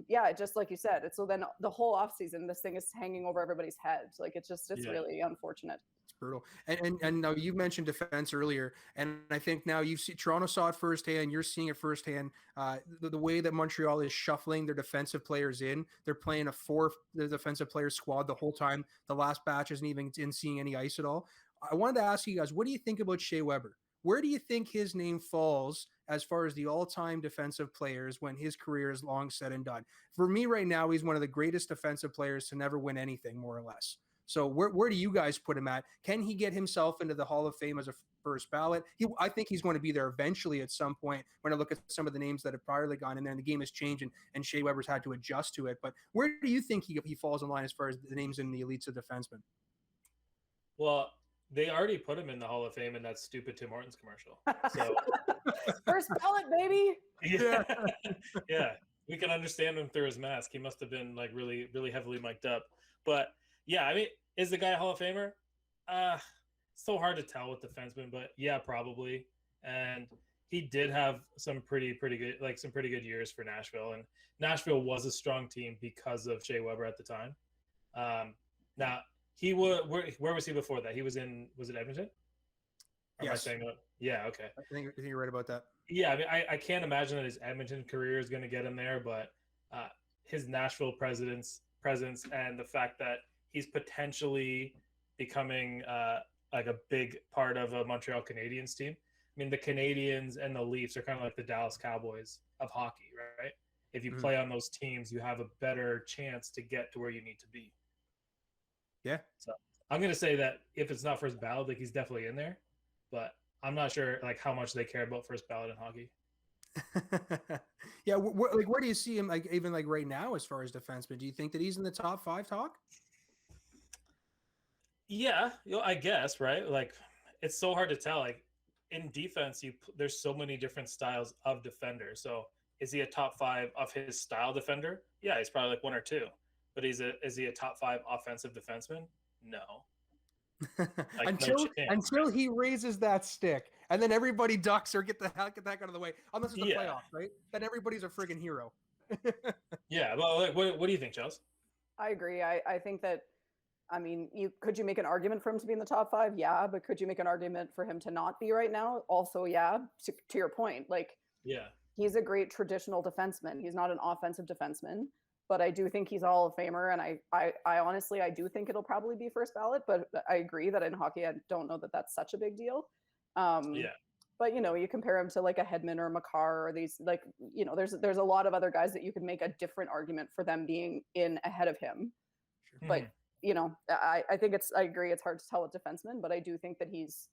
[SPEAKER 5] yeah, just like you said, it's so then the whole offseason, this thing is hanging over everybody's head. Like it's
[SPEAKER 3] Yeah.
[SPEAKER 5] really unfortunate.
[SPEAKER 4] It's brutal. And now you mentioned defense earlier, and I think now you've seen Toronto saw it firsthand. You're seeing it firsthand. The way that Montreal is shuffling their defensive players in, they're playing the defensive player squad the whole time. The last batch isn't even in seeing any ice at all. I wanted to ask you guys, what do you think about Shea Weber? Where do you think his name falls as far as the all-time defensive players when his career is long said and done? For me right now, he's one of the greatest defensive players to never win anything, more or less. So where do you guys put him at? Can he get himself into the Hall of Fame as a first ballot? I think he's going to be there eventually at some point when I look at some of the names that have priorly gone in there, and the game has changed and Shea Weber's had to adjust to it. But where do you think he falls in line as far as the names in the elites of defensemen?
[SPEAKER 3] Well, they already put him in the Hall of Fame in that stupid Tim Hortons commercial. So
[SPEAKER 5] First ballot, baby.
[SPEAKER 3] yeah, yeah, we can understand him through his mask. He must have been like really, really heavily mic'd up. But yeah, I mean, is the guy a Hall of Famer? So hard to tell with defensemen, but yeah, probably. And he did have some pretty good years for Nashville, and Nashville was a strong team because of Shea Weber at the time. Now he was where was he before that? Was it Edmonton? Or am I
[SPEAKER 4] Yes.
[SPEAKER 3] saying that? Yeah, okay.
[SPEAKER 4] I think you're right about that.
[SPEAKER 3] Yeah, I mean, I can't imagine that his Edmonton career is going to get him there, but his Nashville presence and the fact that he's potentially becoming like a big part of a Montreal Canadiens team. I mean, the Canadiens and the Leafs are kind of like the Dallas Cowboys of hockey, right? If you play on those teams, you have a better chance to get to where you need to be.
[SPEAKER 4] Yeah.
[SPEAKER 3] So I'm going to say that if it's not first ballot, like he's definitely in there, but I'm not sure like how much they care about first ballot in hockey.
[SPEAKER 4] Yeah, like where do you see him? Like even like right now, as far as defenseman, do you think that he's in the top 5 talk?
[SPEAKER 3] Yeah, I guess, right? Like it's so hard to tell. Like in defense, there's so many different styles of defender. So is he a top 5 of his style defender? Yeah, he's probably like 1 or 2. But is he a top 5 offensive defenseman? No. Like,
[SPEAKER 4] until he raises that stick, and then everybody ducks or get the heck out of the way. Unless it's the playoffs, right? Then everybody's a friggin' hero.
[SPEAKER 3] Yeah. Well, like, what do you think, Chelsea?
[SPEAKER 5] I agree. I think that, I mean, could you make an argument for him to be in the top 5? Yeah, but could you make an argument for him to not be right now? Also, yeah. To your point, like,
[SPEAKER 3] yeah,
[SPEAKER 5] he's a great traditional defenseman. He's not an offensive defenseman, but I do think he's a Hall of Famer, and I honestly, I do think it'll probably be first ballot, but I agree that in hockey, I don't know that that's such a big deal.
[SPEAKER 3] Yeah.
[SPEAKER 5] But, you know, you compare him to like a Hedman or a Makar or these, like, you know, there's a lot of other guys that you could make a different argument for them being in ahead of him.
[SPEAKER 3] Sure.
[SPEAKER 5] But, you know, I think I agree it's hard to tell with defensemen, but I do think that he's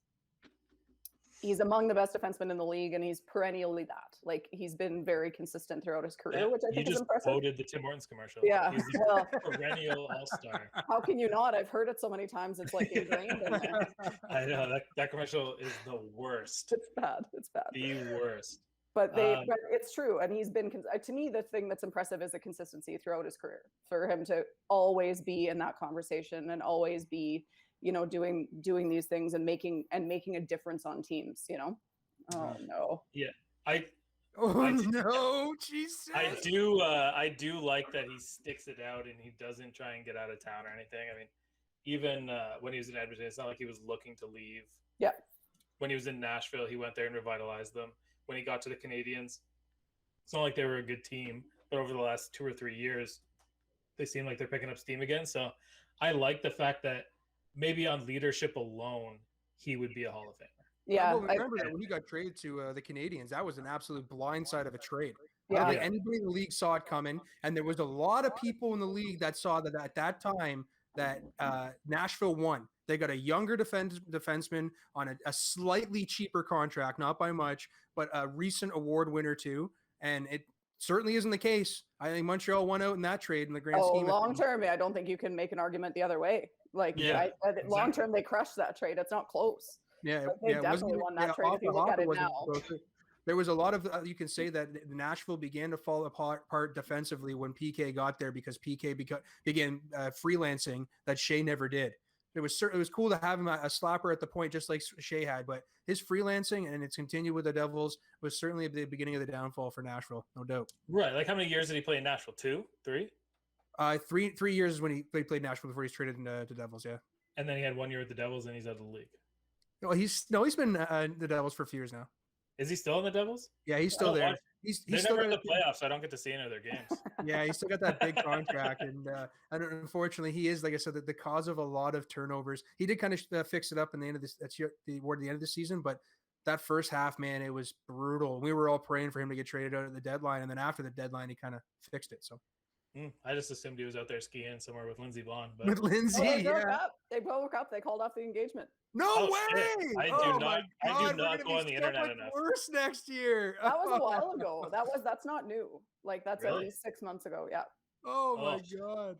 [SPEAKER 5] among the best defensemen in the league, and he's perennially that. Like, he's been very consistent throughout his career, which I think is impressive.
[SPEAKER 3] You just quoted the Tim Hortons commercial.
[SPEAKER 5] Yeah,
[SPEAKER 3] he's
[SPEAKER 5] well,
[SPEAKER 3] a perennial all-star.
[SPEAKER 5] How can you not? I've heard it so many times, it's like ingrained in there.
[SPEAKER 3] I know that commercial is the worst.
[SPEAKER 5] It's bad. It's bad.
[SPEAKER 3] The worst.
[SPEAKER 5] But but it's true, and he's been. To me, the thing that's impressive is the consistency throughout his career. For him to always be in that conversation and always be, you know, doing these things and making a difference on teams. You know. Oh no.
[SPEAKER 3] Yeah,
[SPEAKER 4] no, Jesus.
[SPEAKER 3] I do like that he sticks it out and he doesn't try and get out of town or anything. I mean, even when he was in Edmonton, it's not like he was looking to leave.
[SPEAKER 5] Yeah.
[SPEAKER 3] When he was in Nashville, he went there and revitalized them. When he got to the Canadiens, it's not like they were a good team, but over the last 2 or 3 years, they seem like they're picking up steam again. So I like the fact that maybe on leadership alone, he would be a Hall of Famer.
[SPEAKER 5] Yeah,
[SPEAKER 4] I remember that when he got traded to the Canadiens, that was an absolute blindside of a trade.
[SPEAKER 5] Yeah.
[SPEAKER 4] I don't think anybody in the league saw it coming, and there was a lot of people in the league that saw that at that time that Nashville won. They got a younger defenseman on a slightly cheaper contract, not by much, but a recent award winner too. And it certainly isn't the case. I think Montreal won out in that trade in the grand scheme.
[SPEAKER 5] Long term, I don't think you can make an argument the other way. Like, long term, they crushed that trade. It's not close.
[SPEAKER 4] Yeah,
[SPEAKER 5] they definitely won that trade if you look at it now.
[SPEAKER 4] There was a lot of you can say that Nashville began to fall apart defensively when PK got there because PK began freelancing that Shea never did. It was cool to have him a slapper at the point just like Shea had, but his freelancing and it's continued with the Devils was certainly the beginning of the downfall for Nashville, no doubt.
[SPEAKER 3] Right. Like how many years did he play in Nashville? 2, 3? 3
[SPEAKER 4] years is when he played Nashville before he's traded to Devils, yeah.
[SPEAKER 3] And then he had 1 year with the Devils and he's out of the league.
[SPEAKER 4] No, he's been the Devils for a few years now.
[SPEAKER 3] Is he still in the Devils?
[SPEAKER 4] Yeah, he's still there. He's
[SPEAKER 3] They're
[SPEAKER 4] still
[SPEAKER 3] never in the playoffs, so I don't get to see any of their games.
[SPEAKER 4] Yeah, he's still got that big contract, and unfortunately, he is, like I said, the cause of a lot of turnovers. He did kind of fix it up in the end of this. Toward the end of the season, but that first half, man, it was brutal. We were all praying for him to get traded out at the deadline, and then after the deadline, he kind of fixed it. So.
[SPEAKER 3] I just assumed he was out there skiing somewhere with Lindsey Vonn. But...
[SPEAKER 4] With Lindsay,
[SPEAKER 5] They broke up. They called off the engagement.
[SPEAKER 4] No way!
[SPEAKER 3] Shit. I do not go on the internet enough.
[SPEAKER 4] Worse next year.
[SPEAKER 5] That was a while ago. That's not new. Like that's really? At least 6 months ago. Yeah.
[SPEAKER 4] Oh my god.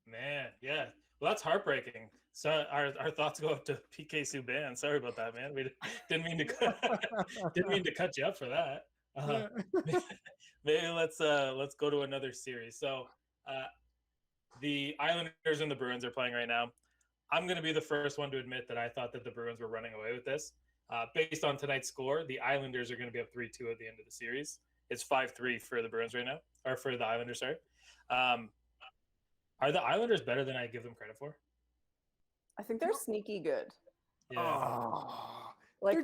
[SPEAKER 3] Man, yeah. Well, that's heartbreaking. So our thoughts go up to PK Subban. Sorry about that, man. We didn't mean to cut you up for that. Maybe let's go to another series. So the Islanders and the Bruins are playing right now. I'm going to be the first one to admit that I thought that the Bruins were running away with this. Based on tonight's score, the Islanders are going to be up 3-2 at the end of the series. It's 5-3 for the Bruins right now, or for the Islanders, sorry. Are the Islanders better than I give them credit for?
[SPEAKER 5] I think they're sneaky good.
[SPEAKER 3] Yeah.
[SPEAKER 5] Like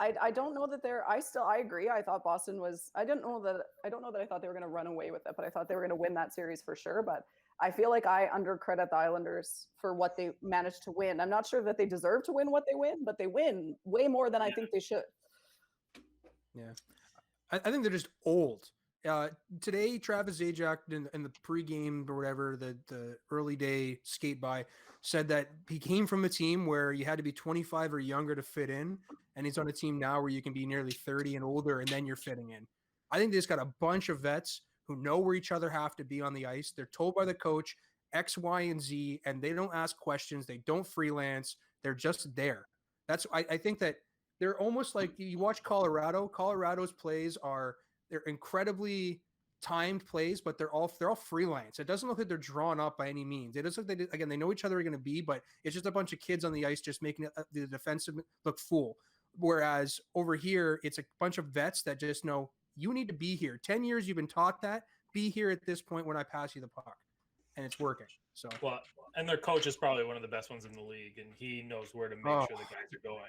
[SPEAKER 5] I don't know that they're. I agree. I thought Boston was. I don't know that I thought they were going to run away with it, but I thought they were going to win that series for sure. But I feel like I undercredit the Islanders for what they managed to win. I'm not sure that they deserve to win what they win, but they win way more than I think they should.
[SPEAKER 4] Yeah. I think they're just old. Today, Travis Zajac in the pregame or whatever, the early day skate by, said that he came from a team where you had to be 25 or younger to fit in, and he's on a team now where you can be nearly 30 and older, and then you're fitting in. I think they just got a bunch of vets who know where each other have to be on the ice. They're told by the coach X, Y, and Z, and they don't ask questions. They don't freelance. They're just there. That's I think that they're almost like you watch Colorado. Colorado's plays they're incredibly timed plays, but they're all freelance. It doesn't look like they're drawn up by any means. It does look like they know each other are going to be, but it's just a bunch of kids on the ice just making the defensive look full. Whereas over here, it's a bunch of vets that just know you need to be here. 10 years you've been taught that. Be here at this point when I pass you the puck, and it's working. So
[SPEAKER 3] Well, and their coach is probably one of the best ones in the league, and he knows where to make sure the guys are going.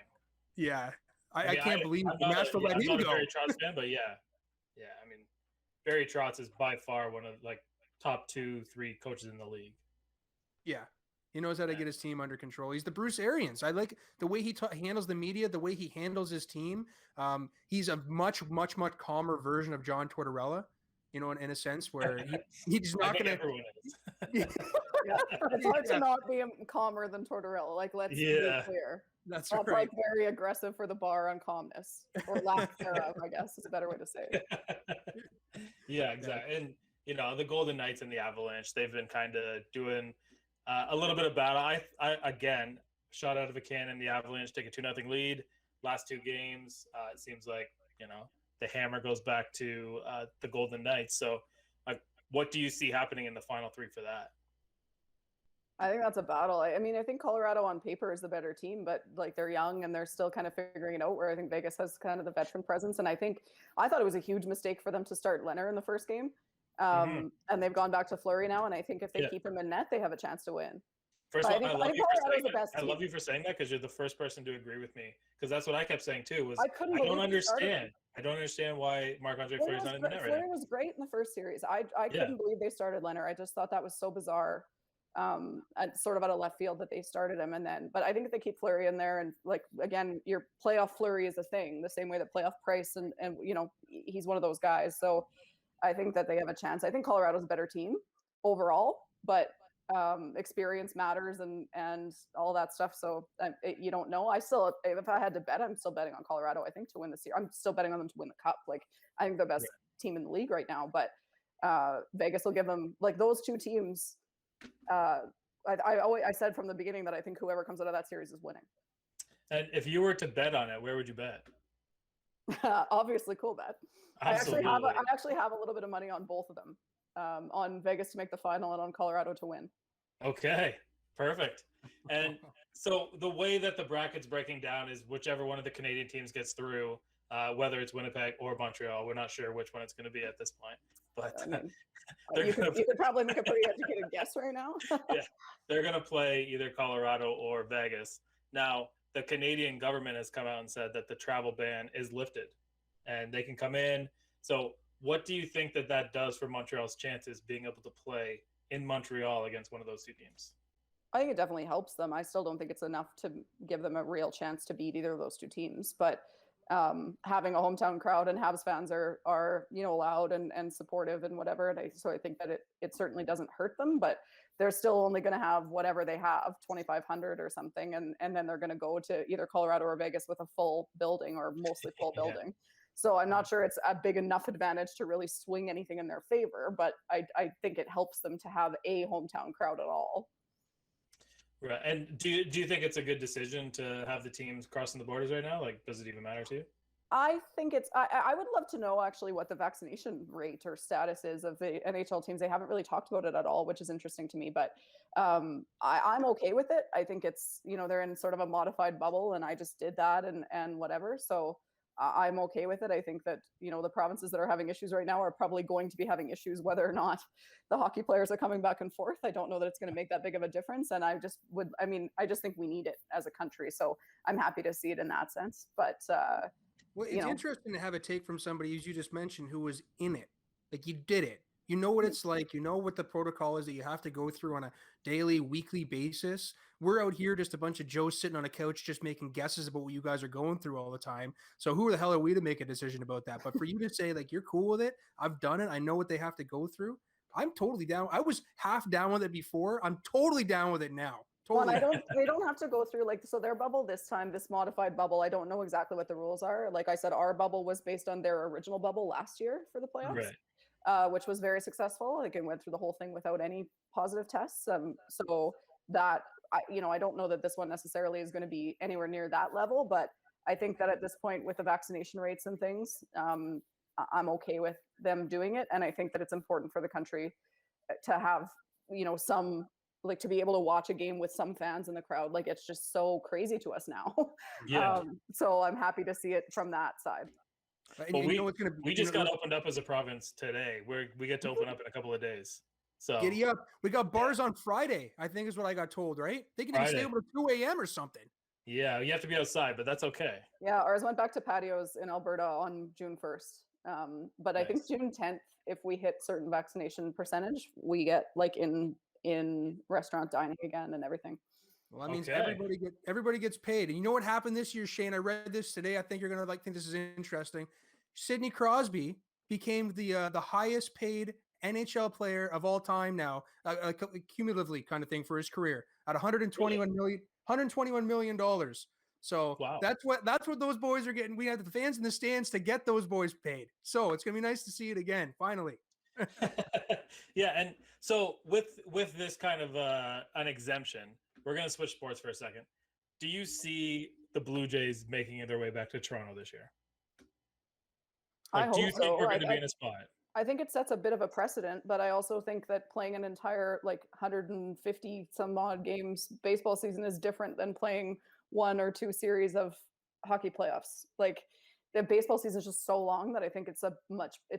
[SPEAKER 4] yeah, I
[SPEAKER 3] mean,
[SPEAKER 4] can't believe Nashville let
[SPEAKER 3] I'm
[SPEAKER 4] him
[SPEAKER 3] not a
[SPEAKER 4] go.
[SPEAKER 3] Barry Trotz fan, but yeah. I mean, Barry Trotz is by far one of like top 2-3 coaches in the league.
[SPEAKER 4] Yeah. He knows how to get his team under control. He's the Bruce Arians. I like the way he handles the media, the way he handles his team. He's a much, much, much calmer version of John Tortorella, you know, in a sense where he's not going to.
[SPEAKER 3] Everyone is.
[SPEAKER 5] It's hard to not be calmer than Tortorella. Like, let's be clear.
[SPEAKER 4] That's
[SPEAKER 5] right.
[SPEAKER 4] right.
[SPEAKER 5] Like very aggressive for the bar on calmness, or lack thereof, I guess is a better way to say it.
[SPEAKER 3] Yeah, exactly. And you know, the Golden Knights and the Avalanche, they've been kind of doing a little bit of battle. I again, shot out of a cannon. The Avalanche take a 2-0 lead. Last two games, it seems like, you know, the hammer goes back to the Golden Knights. So, what do you see happening in the final three for that?
[SPEAKER 5] I think that's a battle. I mean, I think Colorado on paper is the better team, but like they're young and they're still kind of figuring it out, where I think Vegas has kind of the veteran presence. And I thought it was a huge mistake for them to start Leonard in the first game. And they've gone back to Fleury now. And I think if they keep him in net, they have a chance to win.
[SPEAKER 3] First of all, I love you for saying that because you're the first person to agree with me. Because that's what I kept saying too. Was I don't understand why Marc-Andre Fleury's not in the net right now.
[SPEAKER 5] Fleury was great in the first series. I couldn't believe they started Leonard. I just thought that was so bizarre. Sort of out of left field that they started him, but I think if they keep Fleury in there, and like again, your playoff Fleury is a thing, the same way that playoff Price and you know, he's one of those guys. So I think that they have a chance. I think Colorado's a better team overall, but experience matters and all that stuff. So you don't know. If I had to bet, I'm still betting on Colorado. I think to win this year. I'm still betting on them to win the cup. Like I think they're the best team in the league right now. But Vegas will give them, like, those two teams. I said from the beginning that I think whoever comes out of that series is winning.
[SPEAKER 3] And if you were to bet on it, where would you bet?
[SPEAKER 5] Obviously, cool bet.
[SPEAKER 3] Absolutely.
[SPEAKER 5] I actually have a little bit of money on both of them, on Vegas to make the final and on Colorado to win.
[SPEAKER 3] Okay, perfect. And so the way that the bracket's breaking down is whichever one of the Canadian teams gets through, whether it's Winnipeg or Montreal. We're not sure which one it's going to be at this point. But
[SPEAKER 5] you could probably make a pretty educated guess right now.
[SPEAKER 3] Yeah, they're going to play either Colorado or Vegas. Now, the Canadian government has come out and said that the travel ban is lifted and they can come in. So what do you think that does for Montreal's chances being able to play in Montreal against one of those two teams?
[SPEAKER 5] I think it definitely helps them. I still don't think it's enough to give them a real chance to beat either of those two teams, but having a hometown crowd and Habs fans are you know, loud and supportive and whatever. So I think that it certainly doesn't hurt them, but they're still only going to have whatever they have, 2,500 or something, and then they're going to go to either Colorado or Vegas with a full building or mostly full building. So I'm not sure it's a big enough advantage to really swing anything in their favor, but I think it helps them to have a hometown crowd at all.
[SPEAKER 3] Right. And do you think it's a good decision to have the teams crossing the borders right now? Like, does it even matter to you? I
[SPEAKER 5] think I would love to know actually what the vaccination rate or status is of the NHL teams. They haven't really talked about it at all, which is interesting to me, but I'm okay with it. I think it's, you know, they're in sort of a modified bubble and I just did that and whatever. So I'm okay with it. I think that, you know, the provinces that are having issues right now are probably going to be having issues whether or not the hockey players are coming back and forth. I don't know that it's going to make that big of a difference. And I just think we need it as a country. So I'm happy to see it in that sense. But,
[SPEAKER 4] well, it's interesting to have a take from somebody, as you just mentioned, who was in it. Like, you did it. You know what it's like. You know what the protocol is that you have to go through on a daily, weekly basis. We're out here just a bunch of Joes sitting on a couch just making guesses about what you guys are going through all the time. So who the hell are we to make a decision about that? But for you to say like you're cool with it, I've done it. I know what they have to go through. I'm totally down. I was half down with it before. I'm totally down with it now.
[SPEAKER 5] Well,
[SPEAKER 4] Totally.
[SPEAKER 5] and they don't have to go through like, so their bubble this time, this modified bubble, I don't know exactly what the rules are. Like I said, our bubble was based on their original bubble last year for the playoffs, which was very successful. Like it went through the whole thing without any positive tests. So that, I don't know that this one necessarily is going to be anywhere near that level, but I think that at this point with the vaccination rates and things, I'm okay with them doing it. And I think that it's important for the country to have, some, like to be able to watch a game with some fans in the crowd. Like it's just so crazy to us now.
[SPEAKER 3] Yeah.
[SPEAKER 5] So I'm happy to see it from that side.
[SPEAKER 3] Well, we just got opened up as a province today. We get to open up in a couple of days. So
[SPEAKER 4] Giddy up. We got bars on Friday, I think is what I got told, right? They can even stay over to 2 a.m. or something.
[SPEAKER 3] Yeah, you have to be outside, but that's okay.
[SPEAKER 5] Yeah, ours went back to patios in Alberta on June 1st. But I think June 10th, if we hit certain vaccination percentage, we get like in restaurant dining again and everything.
[SPEAKER 4] Well, that means everybody gets paid. And you know what happened this year, Shane? I read this today. I think you're gonna think this is interesting. Sidney Crosby became the highest paid NHL player of all time now, cumulatively kind of thing for his career at $121 million. So that's what those boys are getting. We have the fans in the stands to get those boys paid. So it's gonna be nice to see it again, finally.
[SPEAKER 3] Yeah, and so with this kind of an exemption, we're gonna switch sports for a second. Do you see the Blue Jays making their way back to Toronto this year? Do you think we're going to be in a spot?
[SPEAKER 5] I think it sets a bit of a precedent, but I also think that playing an entire 150 some odd games baseball season is different than playing 1 or 2 series of hockey playoffs. Like the baseball season is just so long that I think it's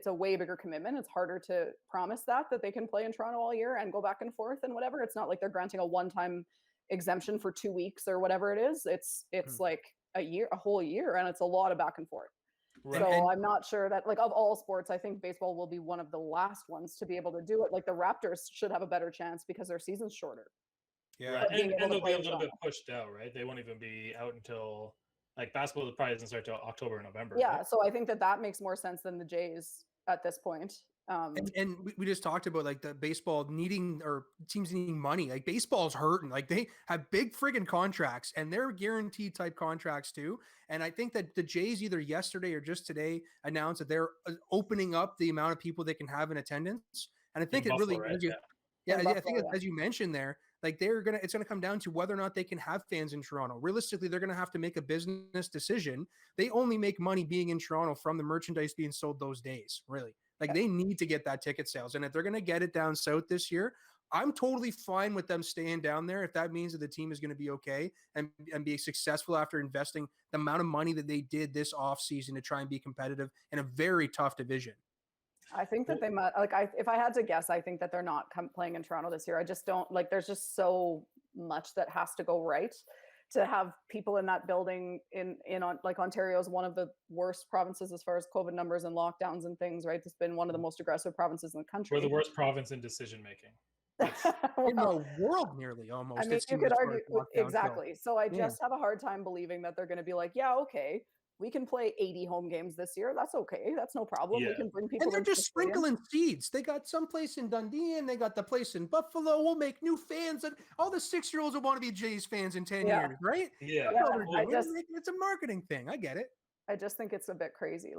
[SPEAKER 5] a way bigger commitment. It's harder to promise that they can play in Toronto all year and go back and forth and whatever. It's not like they're granting a one-time exemption for 2 weeks or whatever it is. It's like a whole year, and it's a lot of back and forth. Right. So I'm not sure that of all sports, I think baseball will be one of the last ones to be able to do it. Like the Raptors should have a better chance because their season's shorter.
[SPEAKER 3] Yeah, right. and they'll be a little bit pushed out, right? They won't even be out until basketball probably doesn't start till October or November.
[SPEAKER 5] Yeah,
[SPEAKER 3] right?
[SPEAKER 5] So I think that makes more sense than the Jays at this point.
[SPEAKER 4] And we just talked about the baseball needing or teams needing money. Like baseball's hurting. Like they have big friggin' contracts and they're guaranteed type contracts too. And I think that the Jays either yesterday or just today announced that they're opening up the amount of people they can have in attendance. And I think it really, right? I think as you mentioned there, it's gonna come down to whether or not they can have fans in Toronto. Realistically, they're gonna have to make a business decision. They only make money being in Toronto from the merchandise being sold those days, really. They need to get that ticket sales. And if they're going to get it down south this year, I'm totally fine with them staying down there if that means that the team is going to be okay and be successful after investing the amount of money that they did this offseason to try and be competitive in a very tough division.
[SPEAKER 5] I think that they might, if I had to guess, I think that they're not playing in Toronto this year. I just don't, there's just so much that has to go right to have people in that building in Ontario is one of the worst provinces as far as COVID numbers and lockdowns and things, right? It's been one of the most aggressive provinces in the country.
[SPEAKER 3] We're the worst province in decision making.
[SPEAKER 4] In the world, nearly almost.
[SPEAKER 5] I mean, you could argue exactly. So I just have a hard time believing that they're going to be like, yeah, okay, we can play 80 home games this year. That's okay. That's no problem. We can bring people.
[SPEAKER 4] And they're just sprinkling seeds. They got some place in Dundee and they got the place in Buffalo. We'll make new fans, and all the 6-year-olds will want to be Jays fans in 10 years, right?
[SPEAKER 3] Yeah.
[SPEAKER 4] It's a marketing thing. I get it.
[SPEAKER 5] I just think it's a bit crazy.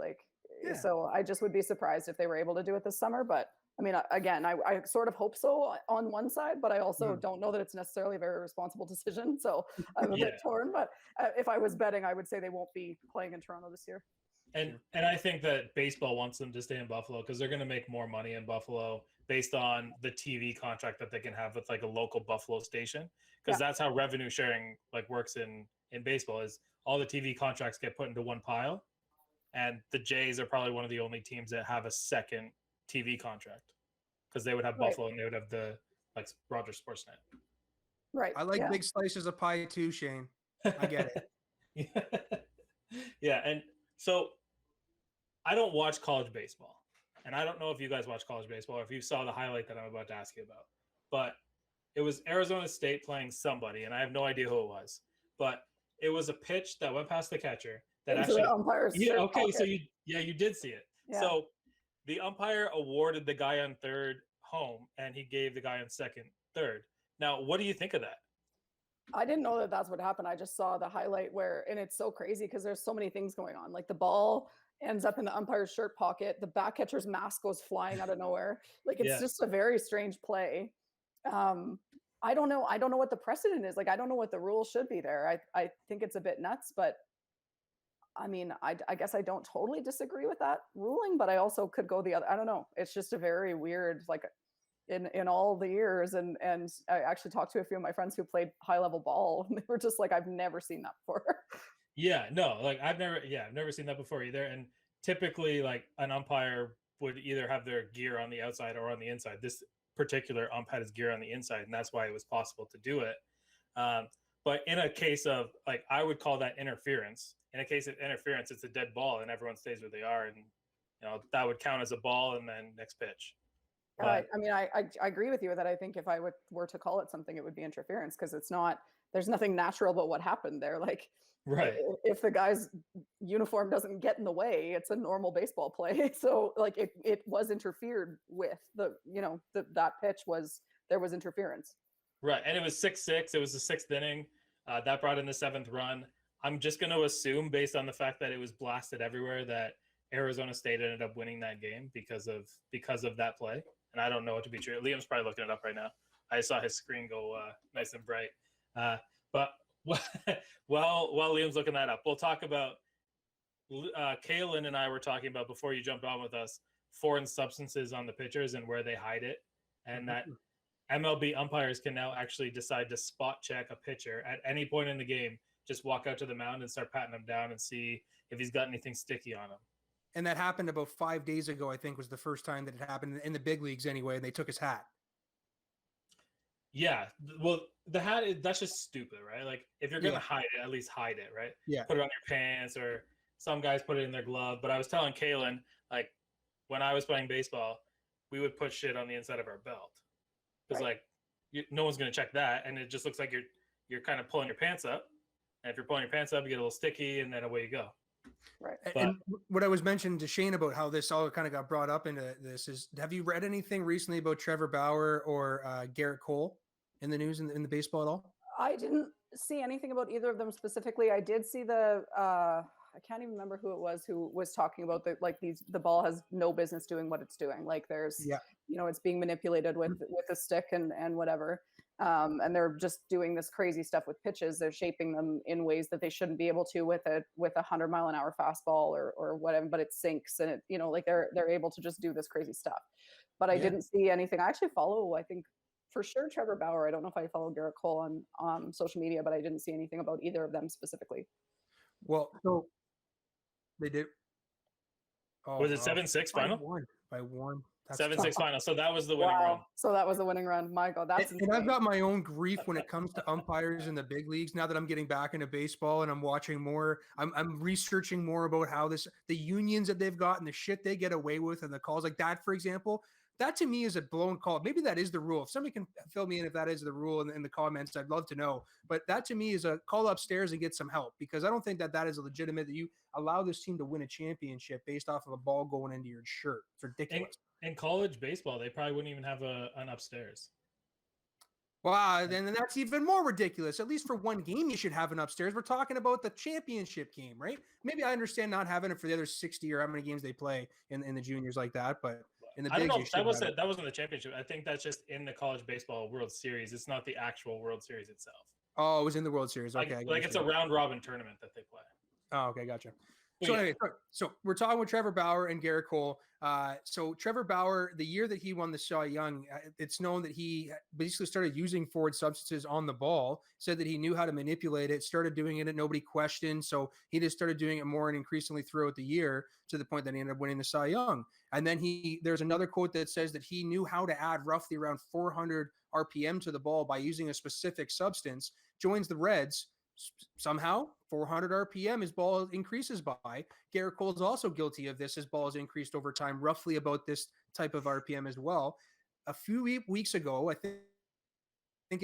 [SPEAKER 5] So I just would be surprised if they were able to do it this summer. But I mean, again, I sort of hope so on one side, but I also don't know that it's necessarily a very responsible decision. So I'm a bit torn, but if I was betting, I would say they won't be playing in Toronto this year.
[SPEAKER 3] And I think that baseball wants them to stay in Buffalo because they're going to make more money in Buffalo based on the TV contract that they can have with a local Buffalo station. Because that's how revenue sharing works in baseball is all the TV contracts get put into one pile. And the Jays are probably one of the only teams that have a second TV contract because they would have Buffalo and they would have the Rogers Sportsnet.
[SPEAKER 5] Right.
[SPEAKER 4] I like big slices of pie too, Shane. I get it.
[SPEAKER 3] Yeah. And so I don't watch college baseball. and I don't know if you guys watch college baseball or if you saw the highlight that I'm about to ask you about, but it was Arizona State playing somebody, and I have no idea who it was, but it was a pitch that went past the catcher that
[SPEAKER 5] Into
[SPEAKER 3] actually.
[SPEAKER 5] the umpire's
[SPEAKER 3] Yeah,
[SPEAKER 5] shirt
[SPEAKER 3] okay, so
[SPEAKER 5] pocket.
[SPEAKER 3] you did see it.
[SPEAKER 5] Yeah.
[SPEAKER 3] So the umpire awarded the guy on third home, and he gave the guy on second third. Now, what do you think of that?
[SPEAKER 5] I didn't know that that's what happened. I just saw the highlight where, and it's so crazy because there's so many things going on. Like the ball ends up in the umpire's shirt pocket, the back catcher's mask goes flying out of nowhere. Like it's
[SPEAKER 3] Yeah.
[SPEAKER 5] just a very strange play. I don't know. I don't know what the precedent is. Like I don't know what the rules should be there. I think it's a bit nuts, but I mean, I guess I don't totally disagree with that ruling, but I also could go the other. I don't know. It's just a very weird, like in all the years. And I actually talked to a few of my friends who played high level ball, and they were just like, I've never seen that before.
[SPEAKER 3] Yeah, no, like I've never seen that before either. And typically, like an umpire would either have their gear on the outside or on the inside. This particular ump had his gear on the inside, and that's why it was possible to do it. But in a case of like, I would call that interference. In a case of interference, it's a dead ball, and everyone stays where they are, and that would count as a ball, and then next pitch.
[SPEAKER 5] I mean, I agree with you that I think if I were to call it something, it would be interference because it's not. There's nothing natural about what happened there. Like,
[SPEAKER 3] Right.
[SPEAKER 5] If the guy's uniform doesn't get in the way, it's a normal baseball play. So, like, it was interfered with. That pitch there was interference.
[SPEAKER 3] Right, and it was 6-6. It was the sixth inning. That brought in the seventh run. I'm just going to assume, based on the fact that it was blasted everywhere, that Arizona State ended up winning that game because of that play. And I don't know it to be true. Liam's probably looking it up right now. I saw his screen go nice and bright. But while Liam's looking that up, we'll talk about Kaylin and I were talking about before you jumped on with us foreign substances on the pitchers and where they hide it, and that MLB umpires can now actually decide to spot check a pitcher at any point in the game. Just walk out to the mound and start patting him down and see if he's got anything sticky on him.
[SPEAKER 4] And that happened about 5 days ago, I think was the first time that it happened in the big leagues anyway, and they took his hat.
[SPEAKER 3] Yeah. Well, the hat, that's just stupid, right? Like, if you're going to hide it, at least hide it, right?
[SPEAKER 4] Yeah.
[SPEAKER 3] Put it on your pants, or some guys put it in their glove. But I was telling Kaylin, like, when I was playing baseball, we would put shit on the inside of our belt. Because, no one's going to check that. And it just looks like you're kind of pulling your pants up. And if you're pulling your pants up, you get a little sticky, and then away you go.
[SPEAKER 5] Right.
[SPEAKER 4] And what I was mentioning to Shane about how this all kind of got brought up into this is, have you read anything recently about Trevor Bauer or Garrett Cole in the news in the baseball at all?
[SPEAKER 5] I didn't see anything about either of them specifically. I did see I can't even remember who it was who was talking about the ball has no business doing what it's doing. Like there's, it's being manipulated with a stick and whatever. And they're just doing this crazy stuff with pitches. They're shaping them in ways that they shouldn't be able to with a 100-mile-an-hour fastball or whatever, but it sinks and it, they're able to just do this crazy stuff. But I didn't see anything. I actually follow, I think, for sure, Trevor Bauer. I don't know if I follow Garrett Cole on social media, but I didn't see anything about either of them specifically.
[SPEAKER 4] Well, so they did. Oh,
[SPEAKER 3] was it 7-6 final?
[SPEAKER 4] By one.
[SPEAKER 3] 7-6 final. So that was the winning run.
[SPEAKER 5] So that was the winning run. My God, that's
[SPEAKER 4] and I've got my own grief when it comes to umpires in the big leagues. Now that I'm getting back into baseball and I'm watching more, I'm researching more about how the unions that they've got and the shit they get away with and the calls like that, for example. That to me is a blown call. Maybe that is the rule. If somebody can fill me in if that is the rule in the comments, I'd love to know. But that to me is a call upstairs and get some help, because I don't think that is a legitimate that you allow this team to win a championship based off of a ball going into your shirt. It's ridiculous.
[SPEAKER 3] In college baseball, they probably wouldn't even have an upstairs.
[SPEAKER 4] Wow, then that's even more ridiculous. At least for one game, you should have an upstairs. We're talking about the championship game, right? Maybe I understand not having it for the other 60 or how many games they play in the juniors like that, but in the
[SPEAKER 3] I don't
[SPEAKER 4] bigs,
[SPEAKER 3] know. That wasn't the championship. I think that's just in the college baseball World Series. It's not the actual World Series itself.
[SPEAKER 4] Oh, it was in the World Series. Okay,
[SPEAKER 3] like it's a round robin tournament that they play.
[SPEAKER 4] Oh, okay, gotcha. So anyway, so we're talking with Trevor Bauer and Garrett Cole. So Trevor Bauer, the year that he won the Cy Young, it's known that he basically started using foreign substances on the ball, said that he knew how to manipulate it, started doing it and nobody questioned. So he just started doing it more and increasingly throughout the year to the point that he ended up winning the Cy Young. And then there's another quote that says that he knew how to add roughly around 400 RPM to the ball by using a specific substance, joins the Reds, Somehow 400 RPM his ball increases by. Garrett Cole's also guilty of this. His ball has increased over time, roughly about this type of RPM as well. A few weeks ago, I think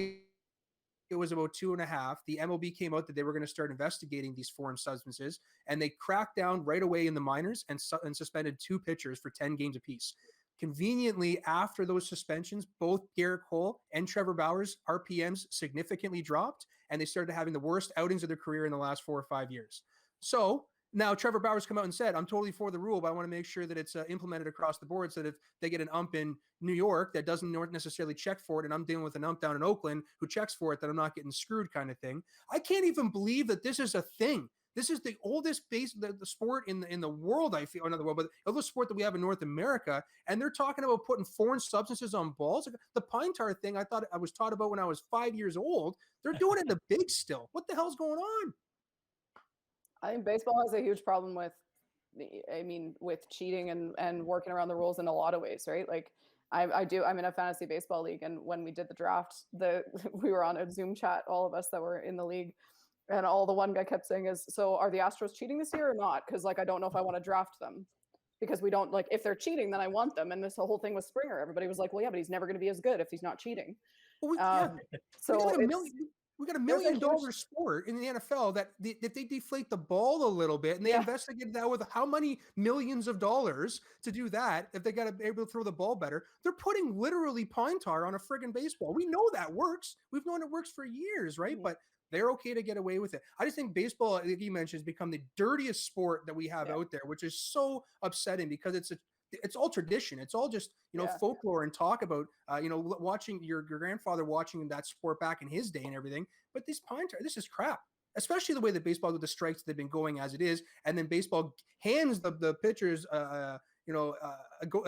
[SPEAKER 4] it was about 2.5. The MLB came out that they were going to start investigating these foreign substances, and they cracked down right away in the minors and suspended 2 pitchers for 10 games apiece. Conveniently, after those suspensions, both Garrett Cole and Trevor Bauer's RPMs significantly dropped, and they started having the worst outings of their career in the last 4 or 5 years. So now Trevor Bauer's come out and said, I'm totally for the rule, but I want to make sure that it's implemented across the board so that if they get an ump in New York that doesn't necessarily check for it, and I'm dealing with an ump down in Oakland who checks for it, that I'm not getting screwed kind of thing. I can't even believe that this is a thing. This is the oldest the sport in the world, I feel, not the world, but the oldest sport that we have in North America. And they're talking about putting foreign substances on balls. The pine tar thing, I thought I was taught about when I was 5 years old. They're doing it in the big still. What the hell's going on?
[SPEAKER 5] I think baseball has a huge problem with cheating and working around the rules in a lot of ways, right? Like I'm in a fantasy baseball league, and when we did the draft, we were on a Zoom chat, all of us that were in the league, and all the one guy kept saying is, so are the Astros cheating this year or not? Because like I don't know if I want to draft them, because we don't, like, if they're cheating, then I want them. And this whole thing with Springer, everybody was like, well, yeah, but he's never going to be as good if he's not cheating.
[SPEAKER 4] Well,
[SPEAKER 5] So
[SPEAKER 4] we got $1 million sport in the NFL that if they deflate the ball a little bit and they investigate that with how many millions of dollars to do that, if they got to be able to throw the ball better, they're putting literally pine tar on a friggin' baseball. We know that works. We've known it works for years, right? But they're okay to get away with it. I just think baseball, like you mentioned, has become the dirtiest sport that we have out there, which is so upsetting because it's all tradition. It's all just, folklore and talk about, watching your grandfather watching that sport back in his day and everything. But this this is crap, especially the way that baseball with the strikes they've been going as it is. And then baseball hands the pitchers, an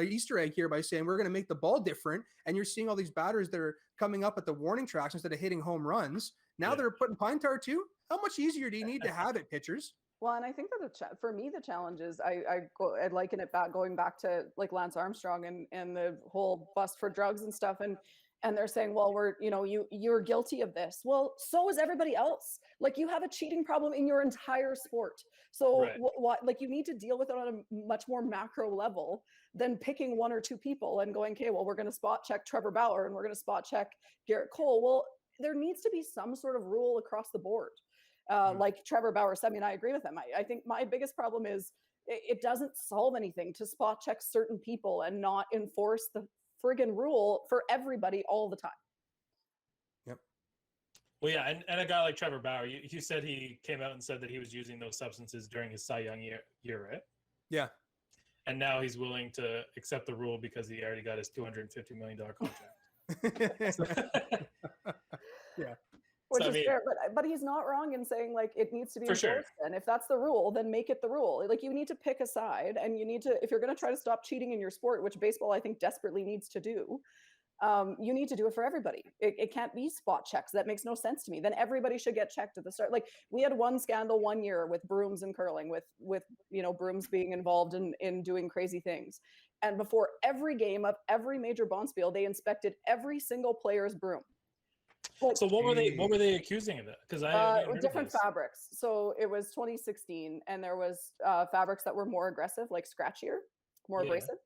[SPEAKER 4] Easter egg here by saying, we're going to make the ball different. And you're seeing all these batters that are coming up at the warning tracks instead of hitting home runs. Now they're putting pine tar too. How much easier do you need to have it, pitchers?
[SPEAKER 5] Well, and I think that for me, the challenge is I liken it going back to like Lance Armstrong and the whole bust for drugs and stuff. And they're saying, well, you're guilty of this. Well, so is everybody else. Like, you have a cheating problem in your entire sport. So what, you need to deal with it on a much more macro level than picking 1 or 2 people and going, okay, well, we're going to spot check Trevor Bauer and we're going to spot check Garrett Cole. Well, there needs to be some sort of rule across the board. Like Trevor Bauer said, I mean, I agree with him. I think my biggest problem is it doesn't solve anything to spot check certain people and not enforce the friggin' rule for everybody all the time.
[SPEAKER 4] Yep.
[SPEAKER 3] Well, yeah, and a guy like Trevor Bauer, you said he came out and said that he was using those substances during his Cy Young year, right?
[SPEAKER 4] Yeah.
[SPEAKER 3] And now he's willing to accept the rule because he already got his $250 million contract.
[SPEAKER 4] Yeah.
[SPEAKER 5] Which is fair, but he's not wrong in saying, like, it needs to be enforced. And if that's the rule, then make it the rule. Like, you need to pick a side, and you need to, if you're going to try to stop cheating in your sport, which baseball I think desperately needs to do, you need to do it for everybody. It can't be spot checks. That makes no sense to me. Then everybody should get checked at the start. Like, we had one scandal one year with brooms and curling, with brooms being involved in doing crazy things. And before every game of every major bonspiel, they inspected every single player's broom.
[SPEAKER 3] Like, so what were they accusing of it? Because
[SPEAKER 5] different fabrics. So it was 2016, and there was fabrics that were more aggressive, like scratchier, more abrasive,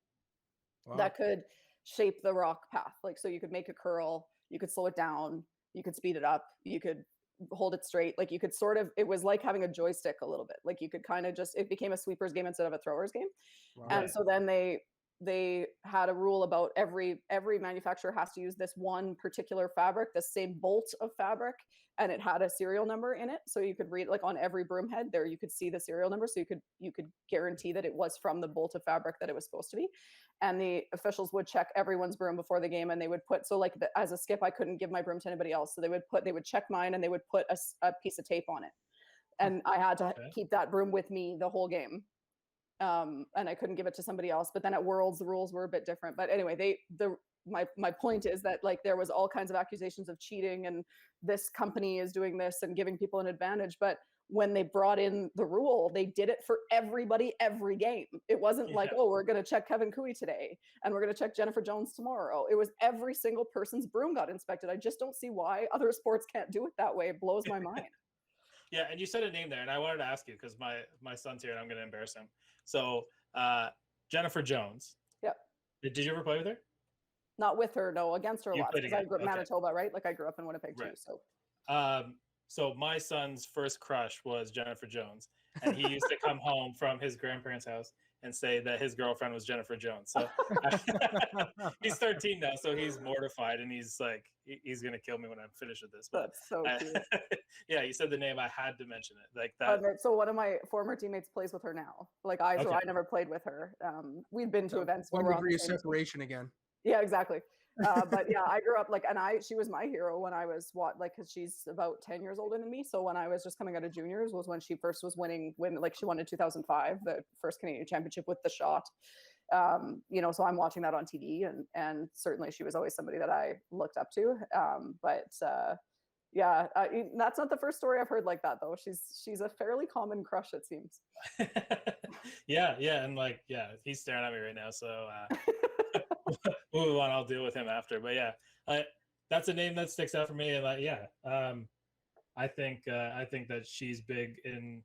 [SPEAKER 5] that could shape the rock path. Like, so you could make a curl, you could slow it down, you could speed it up, you could hold it straight. Like, you could sort of, it was like having a joystick a little bit. Like, you could kind of it became a sweeper's game instead of a thrower's game. Wow. And so then they had a rule about every manufacturer has to use this one particular fabric, the same bolt of fabric, and it had a serial number in it, so you could read, like, on every broom head there, you could see the serial number, so you could guarantee that it was from the bolt of fabric that it was supposed to be. And the officials would check everyone's broom before the game, and they would put, so like as a skip, I couldn't give my broom to anybody else, so they would check mine, and they would put a piece of tape on it, and I had to keep that broom with me the whole game. And I couldn't give it to somebody else. But then at Worlds, the rules were a bit different. But anyway, my point is that, like, there was all kinds of accusations of cheating, and this company is doing this and giving people an advantage. But when they brought in the rule, they did it for everybody every game. It wasn't like, oh, we're going to check Kevin Cooey today and we're going to check Jennifer Jones tomorrow. It was every single person's broom got inspected. I just don't see why other sports can't do it that way. It blows my mind.
[SPEAKER 3] Yeah, and you said a name there, and I wanted to ask you because my son's here, and I'm going to embarrass him. So, Jennifer Jones.
[SPEAKER 5] Yep.
[SPEAKER 3] Did you ever play with her?
[SPEAKER 5] Not with her, no, against her
[SPEAKER 3] You
[SPEAKER 5] lots.
[SPEAKER 3] played
[SPEAKER 5] Because I
[SPEAKER 3] against-
[SPEAKER 5] grew up in
[SPEAKER 3] okay.
[SPEAKER 5] Manitoba, right? Like I grew up in Winnipeg too.
[SPEAKER 3] Right.
[SPEAKER 5] So
[SPEAKER 3] So my son's first crush was Jennifer Jones, and he used to come home from his grandparents' house and say that his girlfriend was Jennifer Jones. So he's 13 now, so he's mortified, and he's like, he's gonna kill me when I'm finished with this. But
[SPEAKER 5] that's so cute.
[SPEAKER 3] yeah, you said the name, I had to mention it. Like that.
[SPEAKER 5] Okay, so one of my former teammates plays with her now. Like so
[SPEAKER 3] Okay.
[SPEAKER 5] I never played with her. We've been to events where
[SPEAKER 4] One
[SPEAKER 5] we're on
[SPEAKER 4] degree
[SPEAKER 5] the
[SPEAKER 4] of
[SPEAKER 5] same team.
[SPEAKER 4] separation again.
[SPEAKER 5] Yeah, exactly. But yeah, I grew up she was my hero when I was because she's about 10 years older than me. So when I was just coming out of juniors was when she first was when she won in 2005, the first Canadian championship with the shot. So I'm watching that on TV and certainly she was always somebody that I looked up to. That's not the first story I've heard like that though. She's a fairly common crush, it seems.
[SPEAKER 3] yeah, and he's staring at me right now, so we'll move on. I'll deal with him after. But yeah, that's a name that sticks out for me. And I think that she's big in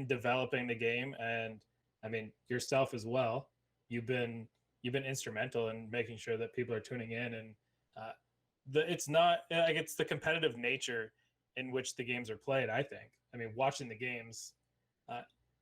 [SPEAKER 3] developing the game, and I mean yourself as well. You've been instrumental in making sure that people are tuning in, and it's not like it's the competitive nature in which the games are played. I mean, watching the games,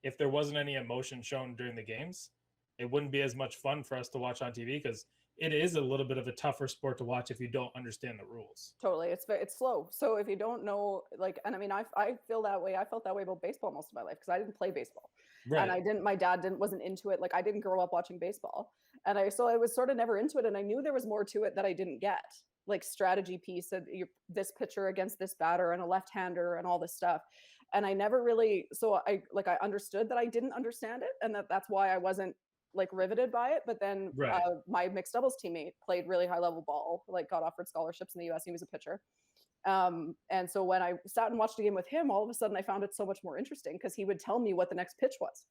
[SPEAKER 3] if there wasn't any emotion shown during the games, it wouldn't be as much fun for us to watch on TV because it is a little bit of a tougher sport to watch if you don't understand the rules.
[SPEAKER 5] Totally. It's slow. So if you don't know, and I mean, I feel that way. I felt that way about baseball most of my life because I didn't play baseball.
[SPEAKER 3] Right.
[SPEAKER 5] And my dad wasn't into it. Like I didn't grow up watching baseball. And I was sort of never into it. And I knew there was more to it that I didn't get, like strategy piece of this pitcher against this batter and a left-hander and all this stuff. And I never really, so I understood that I didn't understand it. And that's why I wasn't riveted by it. But then
[SPEAKER 3] Right.
[SPEAKER 5] My mixed doubles teammate played really high level ball, got offered scholarships in the US. He was a pitcher. And so when I sat and watched a game with him, all of a sudden I found it so much more interesting because he would tell me what the next pitch was.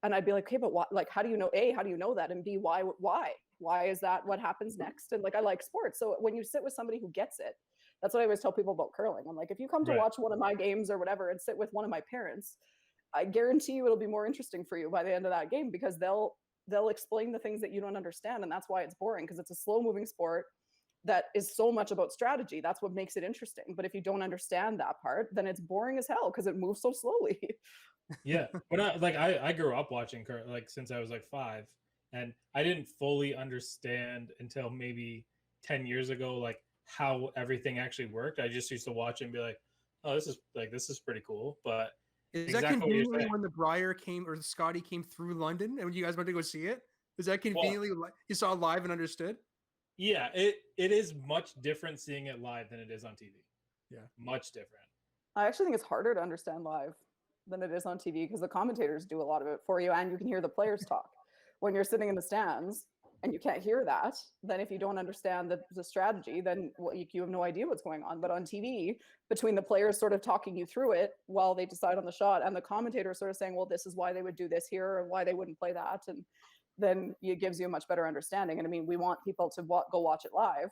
[SPEAKER 5] And I'd be like, okay, but what, how do you know, A, how do you know that? And B, why is that what happens next? And I like sports. So when you sit with somebody who gets it, that's what I always tell people about curling. I'm like, if you come to
[SPEAKER 3] Right.
[SPEAKER 5] watch one of my games or whatever and sit with one of my parents, I guarantee you it'll be more interesting for you by the end of that game because they'll explain the things that you don't understand. And that's why it's boring because it's a slow moving sport that is so much about strategy. That's what makes it interesting. But if you don't understand that part, then it's boring as hell because it moves so slowly.
[SPEAKER 3] Yeah, but I grew up watching since I was 5, and I didn't fully understand until maybe 10 years ago how everything actually worked. I just used to watch it and be like, oh, this is pretty cool. But
[SPEAKER 4] Is
[SPEAKER 3] exactly
[SPEAKER 4] that
[SPEAKER 3] what you're
[SPEAKER 4] conveniently
[SPEAKER 3] saying.
[SPEAKER 4] when the Briar came or the Scotty came through London and you guys went to go see it? Is that conveniently you saw it live and understood?
[SPEAKER 3] Yeah, it is much different seeing it live than it is on TV.
[SPEAKER 4] Yeah,
[SPEAKER 3] much different.
[SPEAKER 5] I actually think it's harder to understand live than it is on TV because the commentators do a lot of it for you and you can hear the players talk. When you're sitting in the stands and you can't hear that, then if you don't understand the strategy, then you have no idea what's going on. But on TV, between the players sort of talking you through it while they decide on the shot and the commentator sort of saying, well, this is why they would do this here and why they wouldn't play that. And then it gives you a much better understanding. And I mean, we want people to go watch it live.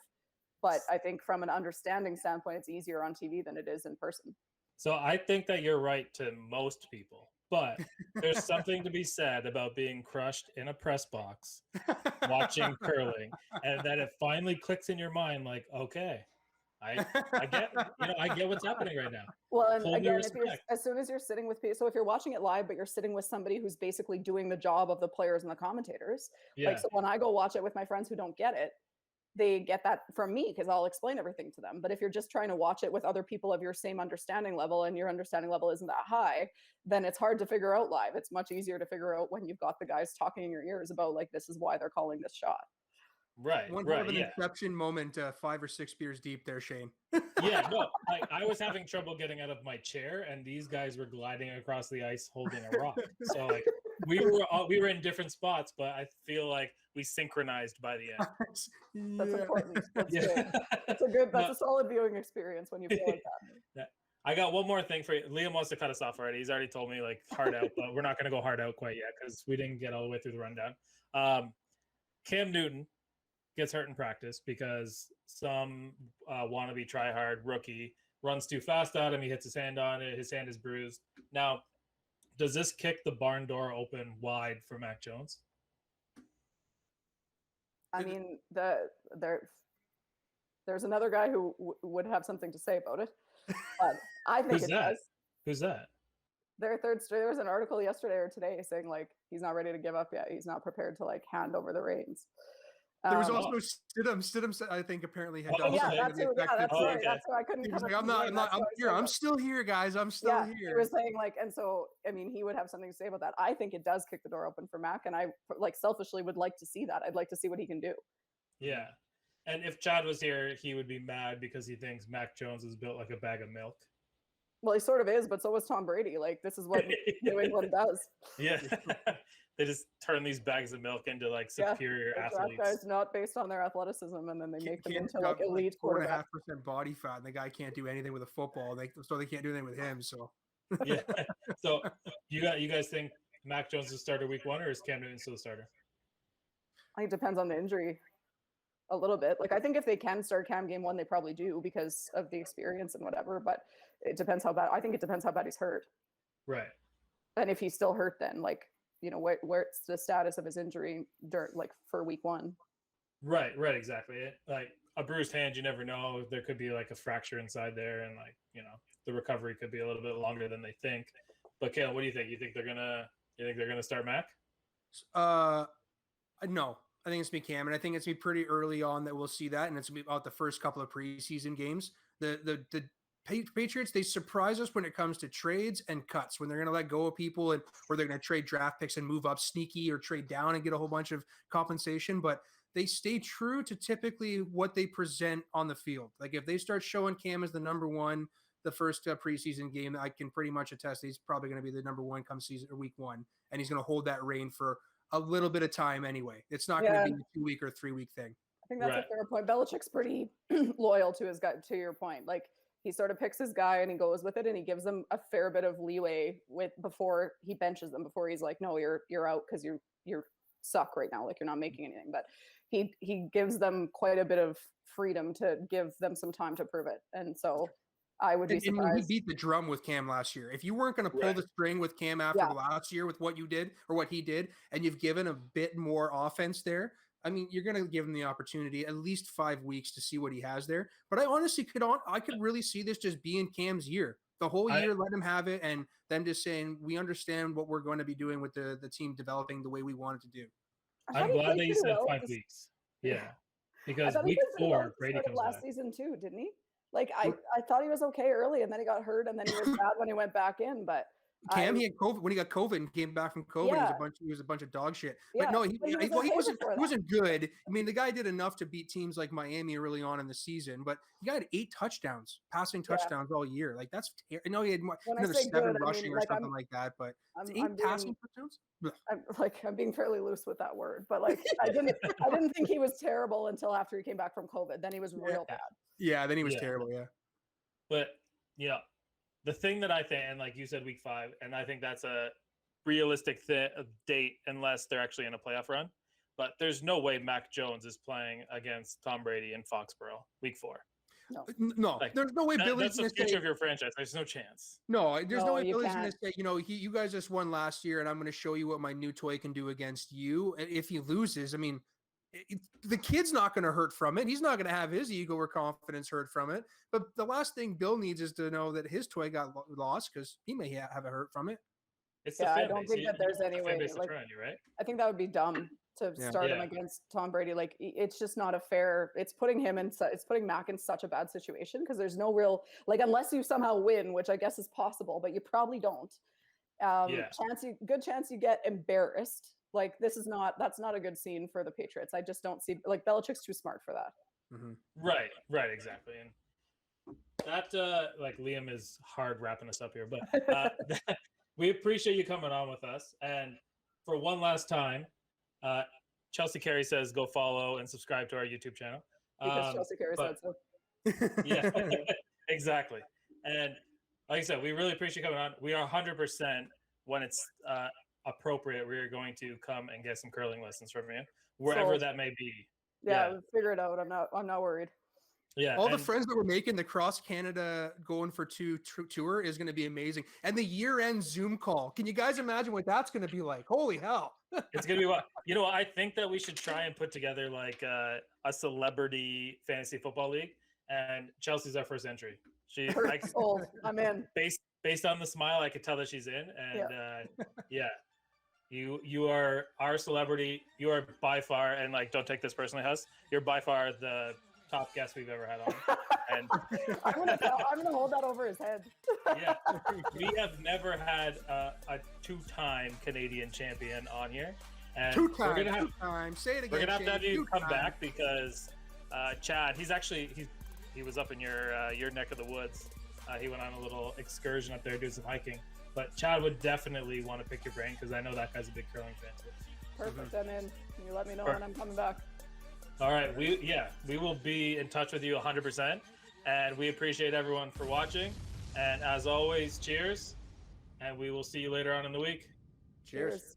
[SPEAKER 5] But I think from an understanding standpoint, it's easier on TV than it is in person.
[SPEAKER 3] So I think that you're right to most people, but there's something to be said about being crushed in a press box, watching curling, and that it finally clicks in your mind, okay, I get what's happening right now.
[SPEAKER 5] Well, and
[SPEAKER 3] Hold me
[SPEAKER 5] again,
[SPEAKER 3] respect.
[SPEAKER 5] as soon as you're sitting with people, so if you're watching it live, but you're sitting with somebody who's basically doing the job of the players and the commentators,
[SPEAKER 3] Yeah.
[SPEAKER 5] so when I go watch it with my friends who don't get it, they get that from me because I'll explain everything to them. But if you're just trying to watch it with other people of your same understanding level and your understanding level isn't that high, then it's hard to figure out live. It's much easier to figure out when you've got the guys talking in your ears about this is why they're calling this shot.
[SPEAKER 3] Right.
[SPEAKER 4] One
[SPEAKER 3] right.
[SPEAKER 4] of an
[SPEAKER 3] Yeah.
[SPEAKER 4] inception moment, 5 or 6 beers deep there, Shane.
[SPEAKER 3] Yeah. No, I was having trouble getting out of my chair, and these guys were gliding across the ice holding a rock. So we were in different spots, but I feel like we synchronized by the end.
[SPEAKER 5] That's important. That's
[SPEAKER 3] Yeah.
[SPEAKER 5] good. That's a solid viewing experience when you feel like that.
[SPEAKER 3] Yeah. I got one more thing for you. Liam wants to cut us off already. He's already told me hard out, but we're not going to go hard out quite yet because we didn't get all the way through the rundown. Cam Newton gets hurt in practice because some wannabe try-hard rookie runs too fast at him. He hits his hand on it. His hand is bruised. Now, does this kick the barn door open wide for Mac Jones?
[SPEAKER 5] I mean, there's another guy who would have something to say about it, but I think
[SPEAKER 3] Who's
[SPEAKER 5] it
[SPEAKER 3] that?
[SPEAKER 5] does.
[SPEAKER 3] Who's that?
[SPEAKER 5] Their third string. There was an article yesterday or today saying like he's not ready to give up yet. He's not prepared to like hand over the reins.
[SPEAKER 4] There was also Stidham. Stidham, I think, apparently had done
[SPEAKER 5] Yeah,
[SPEAKER 3] okay.
[SPEAKER 5] that's who. Yeah, that's
[SPEAKER 3] Oh,
[SPEAKER 5] right.
[SPEAKER 3] okay.
[SPEAKER 5] That's who I couldn't.
[SPEAKER 4] He was
[SPEAKER 5] come
[SPEAKER 4] like,
[SPEAKER 5] up
[SPEAKER 4] I'm
[SPEAKER 5] with
[SPEAKER 4] not,
[SPEAKER 5] the
[SPEAKER 4] I'm
[SPEAKER 5] name.
[SPEAKER 4] not,
[SPEAKER 5] That's
[SPEAKER 4] I'm
[SPEAKER 5] why I
[SPEAKER 4] here.
[SPEAKER 5] said
[SPEAKER 4] I'm
[SPEAKER 5] that.
[SPEAKER 4] still here, guys. I'm still
[SPEAKER 5] Yeah,
[SPEAKER 4] here.
[SPEAKER 5] he was saying like, and so I mean, he would have something to say about that. I think it does kick the door open for Mac, and I like selfishly would like to see that. I'd like to see what he can do.
[SPEAKER 3] Yeah. And if Chad was here, he would be mad because he thinks Mac Jones is built like a bag of milk.
[SPEAKER 5] Well, he sort of is, but so was Tom Brady. Like this is what New England does.
[SPEAKER 3] Yeah. They just turn these bags of milk into like superior
[SPEAKER 5] They draft
[SPEAKER 3] athletes.
[SPEAKER 5] guys not based on their athleticism, and then they make them
[SPEAKER 4] Cam's
[SPEAKER 5] into like
[SPEAKER 4] got,
[SPEAKER 5] elite quarterback.
[SPEAKER 4] 4.5% body fat, and the guy can't do anything with a football. So they can't do anything with him. So
[SPEAKER 3] Yeah. So you guys think Mac Jones is the starter week 1, or is Cam Newton still the starter?
[SPEAKER 5] I think it depends on the injury a little bit. Like I think if they can start Cam game 1, they probably do because of the experience and whatever. But it depends how bad. I think it depends how bad he's hurt.
[SPEAKER 3] Right.
[SPEAKER 5] And if he's still hurt, then like where's the status of his injury during like for week 1.
[SPEAKER 3] Right, exactly. Like a bruised hand, you never know. There could be like a fracture inside there, and like the recovery could be a little bit longer than they think. But Kaylin, what do you think? You think they're gonna start Mac?
[SPEAKER 4] No, I think it's gonna be Cam, and I think it's gonna be pretty early on that we'll see that, and it's gonna be about the first couple of preseason games. The Patriots, they surprise us when it comes to trades and cuts, when they're going to let go of people or they're going to trade draft picks and move up sneaky or trade down and get a whole bunch of compensation. But they stay true to typically what they present on the field. Like if they start showing Cam as the number one, the first preseason game, I can pretty much attest he's probably going to be the number one come season or week 1. And he's going to hold that reign for a little bit of time anyway. It's not going to be a 2-week or 3-week thing.
[SPEAKER 5] I think that's a fair point. Belichick's pretty loyal to his guy, to your point. Like he sort of picks his guy and he goes with it, and he gives them a fair bit of leeway before he benches them, before he's like, no, you're out because you're suck right now, like you're not making anything. But he gives them quite a bit of freedom to give them some time to prove it. And so I would be surprised.
[SPEAKER 4] And he beat the drum with Cam last year. If you weren't going to pull the string with Cam after last year with what you did or what he did, and you've given a bit more offense there, I mean, you're going to give him the opportunity at least 5 weeks to see what he has there. But I honestly could really see this just being Cam's year. The whole year, let him have it, and them just saying, we understand what we're going to be doing with the team developing the way we want it to do.
[SPEAKER 3] I'm glad that you said 5 weeks. Yeah. Because week 4, Brady comes
[SPEAKER 5] last
[SPEAKER 3] back.
[SPEAKER 5] season too, didn't he? Like I thought he was okay early, and then he got hurt, and then he was bad when he went back in. But
[SPEAKER 4] Cam, he had COVID when he got COVID and came back from COVID. He was a bunch of dog shit. But no, he wasn't good. I mean, the guy did enough to beat teams like Miami early on in the season, but he got 8 touchdowns, passing touchdowns all year. Like that's, I know he had another 7 rushing or something like that, but 8 passing touchdowns.
[SPEAKER 5] I'm being fairly loose with that word, but like I didn't think he was terrible until after he came back from COVID. Then he was real bad.
[SPEAKER 4] Yeah, then he was terrible. Yeah,
[SPEAKER 3] but the thing that I think, and like you said, week 5, and I think that's a realistic date unless they're actually in a playoff run. But there's no way Mac Jones is playing against Tom Brady in Foxborough week 4.
[SPEAKER 4] No, there's no way Billy's
[SPEAKER 3] that's the future of your franchise. There's no chance.
[SPEAKER 4] No, there's no way Billy's going to say, you guys just won last year, and I'm going to show you what my new toy can do against you. And if he loses, I mean, the kid's not going to hurt from it. He's not going to have his ego or confidence hurt from it. But the last thing Bill needs is to know that his toy got lost because he may have a hurt from it.
[SPEAKER 3] It's the fan
[SPEAKER 5] I don't think that there's any way. Like,
[SPEAKER 3] right?
[SPEAKER 5] I think that would be dumb to start him against Tom Brady. Like, it's just not a fair. It's putting Mac in such a bad situation because there's no real, like, unless you somehow win, which I guess is possible, but you probably don't. Good chance you get embarrassed. Like, that's not a good scene for the Patriots. I just don't see, like, Belichick's too smart for that.
[SPEAKER 4] Mm-hmm.
[SPEAKER 3] Right, exactly. And that, like, Liam is hard wrapping us up here, but we appreciate you coming on with us. And for one last time, Chelsea Carey says go follow and subscribe to our YouTube channel.
[SPEAKER 5] Because Chelsea Carey said so.
[SPEAKER 3] Yeah, exactly. And like I said, we really appreciate you coming on. We are 100% when it's appropriate. We are going to come and get some curling lessons from you, wherever that may be.
[SPEAKER 5] Yeah, we'll figure it out. I'm not worried.
[SPEAKER 3] Yeah,
[SPEAKER 4] All the
[SPEAKER 3] and-
[SPEAKER 4] friends that we're making, the Cross Canada Going for Two tour is going to be amazing. And the year-end Zoom call. Can you guys imagine what that's going to be like? Holy hell.
[SPEAKER 3] It's gonna be what I think that we should try and put together like a celebrity fantasy football league, and Chelsea's our first entry. She I,
[SPEAKER 5] Sold. I'm in.
[SPEAKER 3] based on the smile, I could tell that she's in, and yeah, you are our celebrity. You are by far, and like, don't take this personally, Huss. You're by far the top guest we've ever had on, and
[SPEAKER 5] I'm gonna hold that over his head.
[SPEAKER 3] yeah, we have never had a two-time Canadian champion on here, and
[SPEAKER 4] Two
[SPEAKER 3] we're gonna
[SPEAKER 4] times.
[SPEAKER 3] have
[SPEAKER 4] Two times. Say it again.
[SPEAKER 3] we're gonna have to have
[SPEAKER 4] Shane,
[SPEAKER 3] you
[SPEAKER 4] two
[SPEAKER 3] come
[SPEAKER 4] times.
[SPEAKER 3] back because Chad, he was up in your neck of the woods. He went on a little excursion up there, doing some hiking. But Chad would definitely want to pick your brain because I know that guy's a big curling fan too.
[SPEAKER 5] Perfect. I'm in. You let me know when I'm coming back.
[SPEAKER 3] All right, we will be in touch with you 100%, and we appreciate everyone for watching. And as always, cheers, and we will see you later on in the week.
[SPEAKER 4] Cheers.
[SPEAKER 5] Cheers.